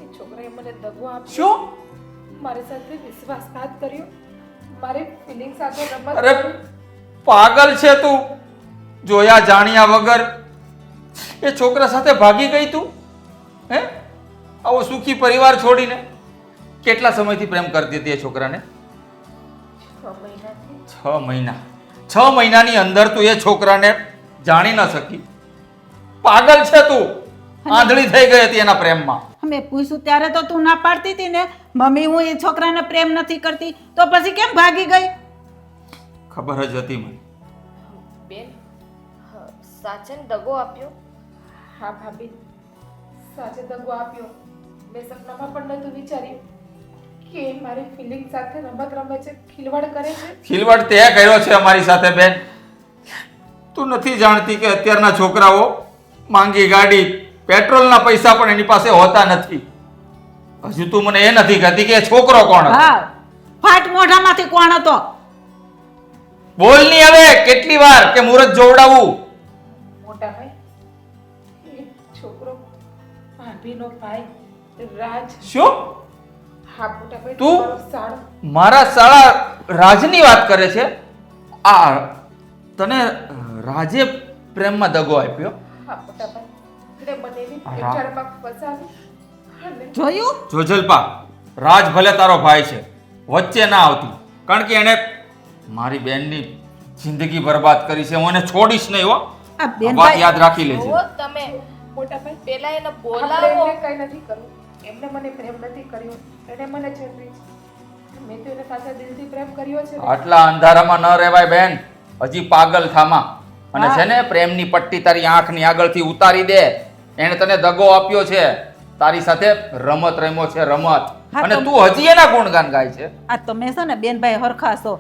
એ છોકરાએ મને દગો આપ્યો, શું? મારી સાથે વિશ્વાસઘાત કર્યો, મારી ફિલિંગ સાથે રમત અરે કરી. પાગલ છે તું! જોયા જાણ્યા વગર એ છોકરા સાથે ભાગી ગઈ તું? હે, આવો સુખી પરિવાર છોડીને? કેટલા સમયથી પ્રેમ કરતી હતી એ છોકરાને? 6 મહિનાથી. 6 મહિના. 6 મહિનાની અંદર તું એ છોકરાને જાણી ન શકી? પાગલ છે તું! આંધળી થઈ ગઈ હતી એના પ્રેમમાં. અમે પૂછ્યું ત્યારે તો તું ના પાડતી હતી ને, મમ્મી હું એ છોકરાને પ્રેમ નથી કરતી, તો પછી કેમ ભાગી ગઈ? ખબર જ હતી મને. બેન સાચન દગો આપ્યો. હા ભાભી, સાચે દગો આપ્યો. મેં સપનામાં પણ નહોતું વિચાર્યું કે એ મારી ફિલિંગ સાથે રમત રમે છે, ખિલવાડ કરે છે. ખિલવાડ તે કર્યો છે અમારી સાથે બેન. તું નથી જાણતી કે અત્યારના છોકરાઓ માંગી ગાડી, પેટ્રોલના પૈસા પણ એની પાસે હોતા નથી. હજુ તું મને એ નથી કહેતી કે એ છોકરો કોણ હતો? હા, ફાટ મોઢામાંથી કોણ હતો? બોલ ની હવે કેટલી વાર કે મુહૂર્ત જોવડાવું? મોટા ભાઈ, એ છોકરો ભાભીનો ભાઈ રાજ. શું? હા મોટા ભાઈ, તું? તમારો સાળો. મારા સાળા રાજની વાત કરે છે? આ તને રાજે પ્રેમમાં દગો આપ્યો? હા મોટા ભાઈ, એટલે મને એની પેટાળમાં ફસાવી અને જોયું? જોજલપા, રાજ ભલે તારો ભાઈ છે, વચ્ચે ના આવતી, કારણ કે એને મારી બેનની જિંદગી બરબાદ કરી છે. હું એને છોડીશ નહીં હો. આ આ બેન વાત યાદ રાખી લેજે. જુઓ તમે મોટા ભાઈ પેલા એને આપણે બોલાવો. એમને કંઈ નથી કરવું. એમને મને પ્રેમ નથી કર્યો, એને મને છેતરી છે. મેં તો એને સાચા દિલથી પ્રેમ કર્યો છે. આટલા અંધારામાં ન રહેવાય બેન. હજી પાગલ થામા. અને છે ને પ્રેમની પટ્ટી તારી આંખની આગળથી ઉતારી દે. એને તને દગો આપ્યો છે, તારી સાથે રમત રમ્યો છે, રમત. હા, અને તો- તું હજી એના ગુણગાન ગાય છે. આ તમે છે ને બેનભાઈ હરખાશો.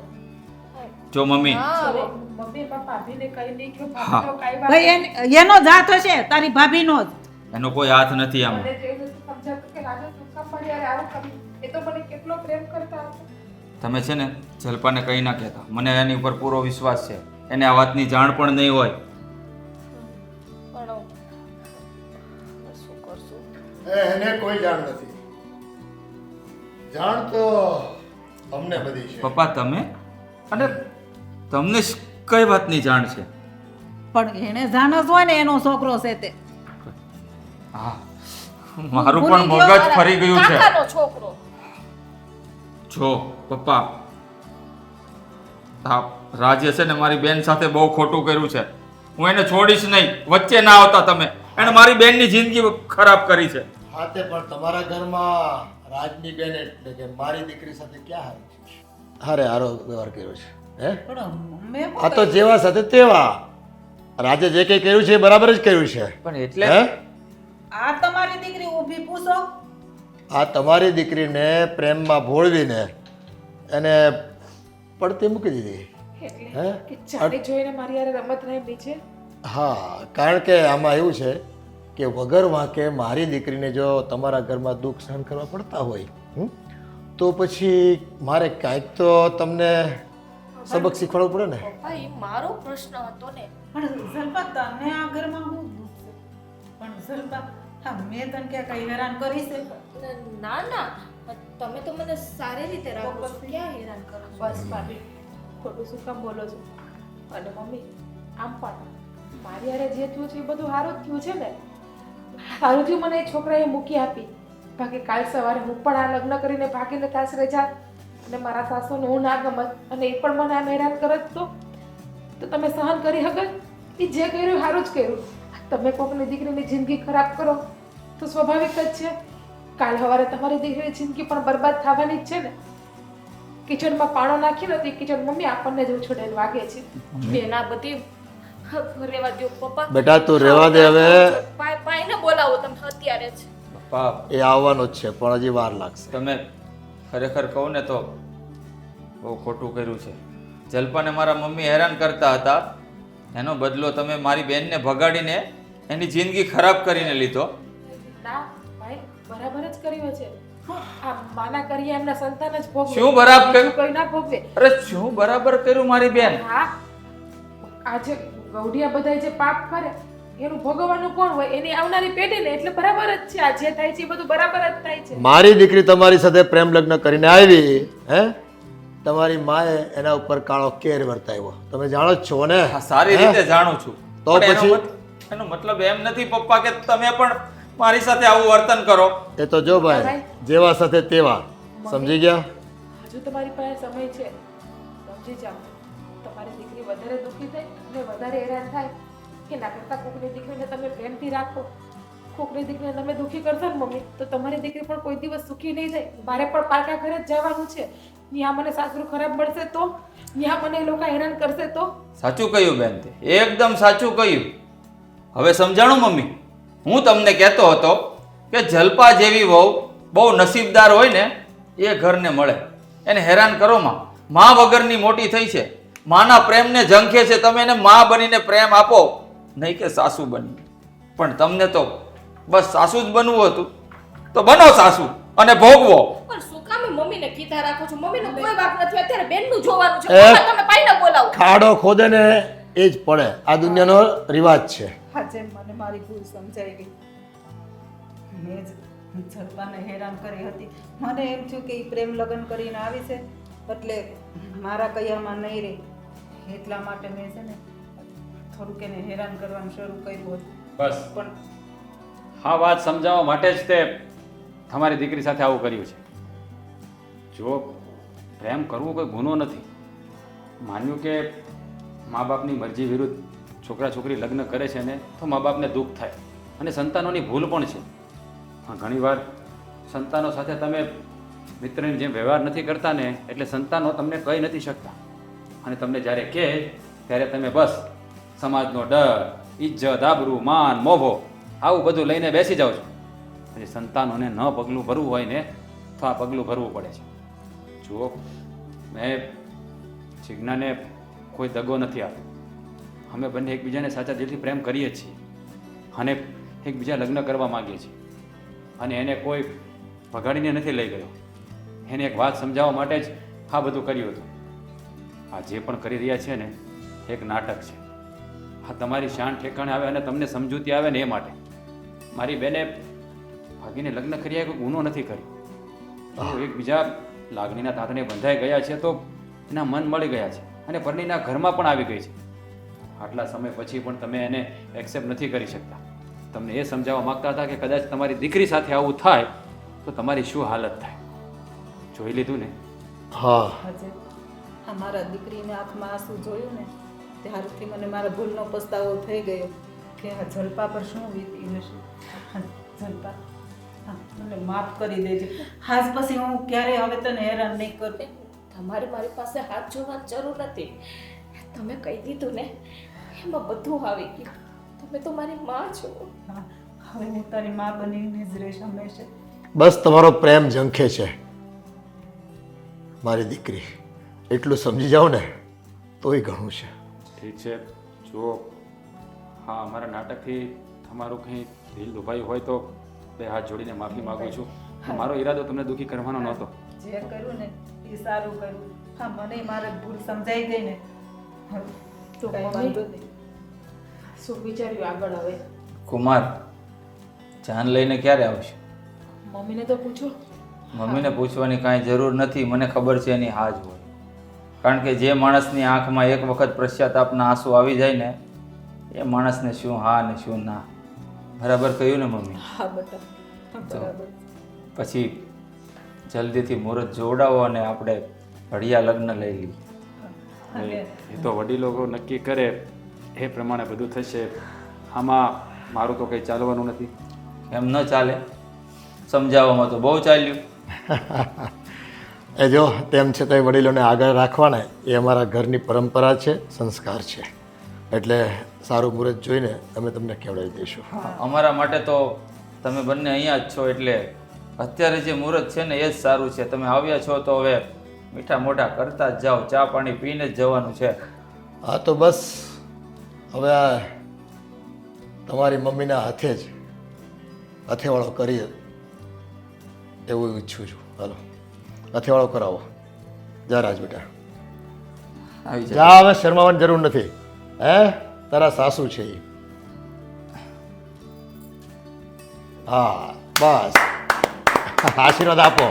જો મમ્મી, હા, હવે મમ્મી પપ્પા ભાભીને કઈ નહીં કહ્યું, હા. ભાભી તો કાંઈ વાત ભાઈ એનો જ હાથ હશે, તારી ભાભીનો જ. એનો કોઈ હાથ નથી આમાં. મને જે રીતે સમજાતું કે લાગે તું કામ મારી હારે આવું કર્યું. એ તો મને કેટલો પ્રેમ કરતા હતા. તમે છે ને જલ્પાને કંઈ ના કહેતા. મને એની ઉપર પૂરો વિશ્વાસ છે. એને આ વાતની જાણ પણ નહીં હોય. પણ શું કરશું? એને કોઈ જાણ નથી. જાણ તો અમને બધી છે. પપ્પા તમે અને તમને કઈ વાતની જાણ છે? પણ એને જાણ જ હોય ને એનો છોકરો છે તે. હા, મારું ભૂલી પણ ગયો મગજ ફરી ગયું છે. કાકાનો છોકરો. જો પપ્પા, આ રાજે છે ને મારી બેન સાથે બહુ ખોટું કર્યું છે. હું એને છોડીશ નહીં. વચ્ચે ના આવતા તમે. એને મારી બેનની જિંદગી ખરાબ કરી છે. હા તે પણ તમારા ઘરમાં રાજની બેન એટલે કે મારી દીકરી સાથે ક્યાં હારું છે? હારે હારો વ્યવહાર કર્યો છે. હે પણ મેં આ તો જેવા સાથે તેવા. રાજે જે કંઈ કર્યું છે એ બરાબર જ કર્યું છે. પણ એટલે હે આ તમારી દીકરી ઊભી પૂછો. આ તમારી દીકરીને પ્રેમમાં ભોળવીને એને પડતી મૂકી દીધી. એટલે હે કે ચાલી જોઈને મારી હારે રમત રમી છે. હા, કારણ કે આમાં એવું છે કે વગર વાંકે મારી દીકરીને જો તમારા ઘરમાં દુઃખ સહન કરવા પડતા હોય તો પછી મારે કાંઈક તો તમને સબક શીખવાડવું પડે ને. પપ્પા, એ મારો પ્રશ્ન હતો ને. પણ ઝલપા તને આ ઘરમાં હું દુઃખ છે? પણ ઝલપા હા મેં તને ક્યાં કઈ હેરાન કરી છે? ના ના, તમે તો મને સારી રીતે રાખો છો. ક્યાં હેરાન કરો છો? બસ ભાભી, ખોટું શું કામ બોલો છો? અને મમ્મી, આમ પણ મારી હારે જે થયું છે એ બધું સારું જ થયું છે ને. સારું થયું મને એ છોકરાએ મૂકી આપી. બાકી કાલ સવારે હું પણ આ લગ્ન કરીને ભાગીને સાસરે જાત અને મારા સાસુને હું ના ગમત અને એ પણ મને આમ હેરાન કરત તો તમે સહન કરી શકત? એ જે કર્યું સારું જ કર્યું. તમે કોકની દીકરીની જિંદગી ખરાબ કરો તો સ્વાભાવિક જ છે. કાલ સવારે તમારી દીકરીની જિંદગી પણ બરબાદ થવાની જ છે ને. કિચનમાં પાણો નાખી નથી, કિચન મમ્મી આપણને જ ઉછળેલ વાગે છે. બેન, આ બધી રેવા દ્યો પપ્પા. બેટા તું રહેવા દે હવે. પાઈને બોલાવો તમે અત્યારે જ. પપ્પા, એ આવવાનો જ છે પણ હજી વાર લાગશે. તમે ખરેખર કહું ને તો બહુ ખોટું કર્યું છે. જલ્પાને મારા મમ્મી હેરાન કરતા હતા, એનો બદલો તમે મારી બેનને ભગાડીને એની જિંદગી ખરાબ કરીને લીધો. ના ભાઈ, બરાબર જ કર્યો છે. આ માના કરીએ એમના સંતાન જ ભોગવે. શું બરાબર કર્યું? કોઈ ના ભોગવે. અરે શું બરાબર કર્યું મારી બેન? હા, આજે ગૌડિયા બધાય જે પાપ કરે એનું ભોગવવાનું કોણ હોય? એની આવનારી પેઢી ને. એટલે બરાબર જ છે. આ જે થાય છે એ બધું બરાબર જ થાય છે. મારી દીકરી તમારી સાથે પ્રેમ લગ્ન કરીને આવી, હે તમારી માએ એના ઉપર કાળો કેર વર્તાવ્યો. તમે જાણો જ છો ને? હા, સારી હે? રીતે જાણું છું. તો પણ એનો પછી? એનો મતલબ એમ નથી પપ્પા કે તમે પણ મારી સાથે આવું વર્તન કરો. એ તો જો ભાઈ જેવા સાથે તેવા. સમજી ગયા? હજુ તમારી પાસે સમય છે. સમજી જાઓ. તમારી દીકરી વધારે દુઃખી થાય અને વધારે હેરાન થાય એના કરતાં કોકની દીકરીને તમે પ્રેમથી રાખો. કોકની દીકરીને તમે દુઃખી કરશો ને મમ્મી તો તમારી દીકરી પણ કોઈ દિવસ સુખી નહીં થાય. મારે પણ પાકા ઘરે જ જવાનું છે. ત્યાં મને સાસરું ખરાબ મળશે તો, ત્યાં મને એ લોકો હેરાન કરશે તો. સાચું કહ્યું બેન, તે એકદમ સાચું કહ્યું. હવે સમજાણું મમ્મી? હું તમને કહેતો હતો કે જલ્પા જેવી વહુ બહુ નસીબદાર હોય ને એ ઘરને મળે. એને હેરાન કરો માં. મા વગરની મોટી થઈ છે, માના પ્રેમને ઝંખે છે. તમે એને મા બનીને પ્રેમ આપો, નહીં કે સાસુ બની. પણ તમને તો બસ સાસુ જ બનવું હતું તો બનો સાસુ અને ભોગવો. પણ શું કામ મમ્મીને કીધા રાખો છો? મમ્મીનો કોઈ વાક નથી. અત્યારે બેનનું જોવાનું છે. એ- પપ્પા, તમે પાઈને બોલાવો. ખાડો ખોદે ને એ જ પડે. આ દુનિયાનો રિવાજ છે. આજે મને મારી ભૂલ સમજાઈ ગઈ. મેં જ ઝલપાને હેરાન કરી હતી. મને એમ થયું કે એ પ્રેમ લગ્ન કરીને આવી છે એટલે મારા કયામાં નહીં રહે. એટલા માટે મેં છે ને થોડુંક એને હેરાન કરવાનું શરૂ કર્યું હતું. બસ પણ હા, વાત સમજાવવા માટે જ તે તમારી દીકરી સાથે આવું કર્યું છે. જો પ્રેમ કરવું કોઈ ગુનો નથી, માન્યું કે મા બાપની મરજી વિરુદ્ધ છોકરા છોકરી લગ્ન કરે છે ને તો મા બાપને દુઃખ થાય અને સંતાનોની ભૂલ પણ છે. હા, ઘણીવાર સંતાનો સાથે તમે મિત્રની જેમ વ્યવહાર નથી કરતા ને એટલે સંતાનો તમને કહી નથી શકતા અને તમને જ્યારે કહે ત્યારે તમે બસ સમાજનો ડર, ઇજ્જત, આબરૂ, માન, મોભો આવું બધું લઈને બેસી જાઓ છો. અને સંતાનોને ન પગલું ભરવું હોય ને તો આ પગલું ભરવું પડે છે. જુઓ, મેં જિજ્ઞાને કોઈ દગો નથી આપ્યો. અમે બંને એકબીજાને સાચા દિલથી પ્રેમ કરીએ જ છીએ અને એકબીજા લગ્ન કરવા માગીએ છીએ. અને એને કોઈ ભગાડીને નથી લઈ ગયો. એને એક વાત સમજાવવા માટે જ આ બધું કર્યું હતું. આ જે પણ કરી રહ્યા છે ને એક નાટક છે. આ તમારી શાન ઠેકાણે આવે અને તમને સમજૂતી આવે ને એ માટે. મારી બેને ભાગીને લગ્ન કર્યા કોઈ ગુનો નથી કર્યો. જો એકબીજા લાગણીના તાતણે બંધાઈ ગયા છે તો એના મન મળી ગયા છે અને પરણીના ઘરમાં પણ આવી ગઈ છે. આટલા સમય પછી પણ તમે એને એક્સેપ્ટ નથી કરી શકતા. તમને એ સમજાવવા માંગતા હતા કે કદાચ તમારી દીકરી સાથે આવું થાય તો તમારી શું હાલત થાય. જોઈ લીધું ને? હા, આજે અમારા દીકરીને આંખમાં આંસુ જોયું ને ત્યારથી મને મારા ભૂલનો પસ્તાવો થઈ ગયો કે આ જલપા પર શું વીતી હશે. હા, જલપા, હા, મને માફ કરી દેજે. આજ પછી હું ક્યારે હવે તને હેરાન નહીં કરું. તમારે મારી પાસે હાથ જોવાની જરૂર નથી. તમે કહી દીધું ને એમાં બધું આવી ગયું. તમે તો મારી માં છો. હા, હવે હું તારી મા બનીને જ રહીશ હંમેશા. બસ તમારો પ્રેમ ઝંખે છે મારી દીકરી, એટલું સમજી જાઓ ને તોય ઘણું છે. ઠીક છે. જુઓ, હા, અમારા નાટકથી તમારું કંઈ દિલ દુભાયું હોય તો બે હાથ જોડીને માફી માગું છું. મારો ઈરાદો તમને દુઃખી કરવાનો નહોતો. જે કર્યું ને એ સારું કર્યું. હા, મને મારે ભૂલ સમજાઈ ગઈ ને. હવે તો કાંઈ મમ્મી? વાંધો નહીં. શું વિચાર્યું આગળ હવે? કુમાર જાન લઈને ક્યારે આવશે? મમ્મીને તો પૂછો. મમ્મીને પૂછવાની કાંઈ જરૂર નથી. મને ખબર છે એની હા જ હોય. કારણ કે જે માણસની આંખમાં એક વખત પશ્ચાતાપના આંસુ આવી જાય ને એ માણસને શું હા ને શું ના. બરાબર કહ્યું ને મમ્મી? હા બેટા, હા, બરાબર. પછી જલ્દીથી મુહૂર્ત જોડાવો અને આપણે ઘડિયા લગ્ન લઈ લઈએ. અને એ તો વડીલો નક્કી કરે એ પ્રમાણે બધું થશે. આમાં મારું તો કંઈ ચાલવાનું નથી. એમ ન ચાલે. સમજાવવામાં તો બહુ ચાલ્યું. એ જો તેમ છતાંય વડીલોને આગળ રાખવાના એ અમારા ઘરની પરંપરા છે, સંસ્કાર છે. એટલે સારું મુહૂર્ત જોઈને અમે તમને કહેવડાવી દઈશું. અમારા માટે તો તમે બંને અહીંયા જ છો એટલે અત્યારે જે મુહૂર્ત છે ને એ જ સારું છે. તમે આવ્યા છો તો હવે મીઠા મોઢા કરતા જ જાઓ, ચા પાણી પીને જ જવાનું છે. હા, તો બસ હવે આ તમારી મમ્મીના હાથે જ હથેવાળો કરીએ એવું ઈચ્છું છું. હાલો, હથેવાળો કરાવો. જા રાજ બેટા, આવી જાય. જા, હવે શરમાવાની જરૂર નથી. હે, તારા સાસુ છે એ. હા, બસ આશીર્વાદ આપો.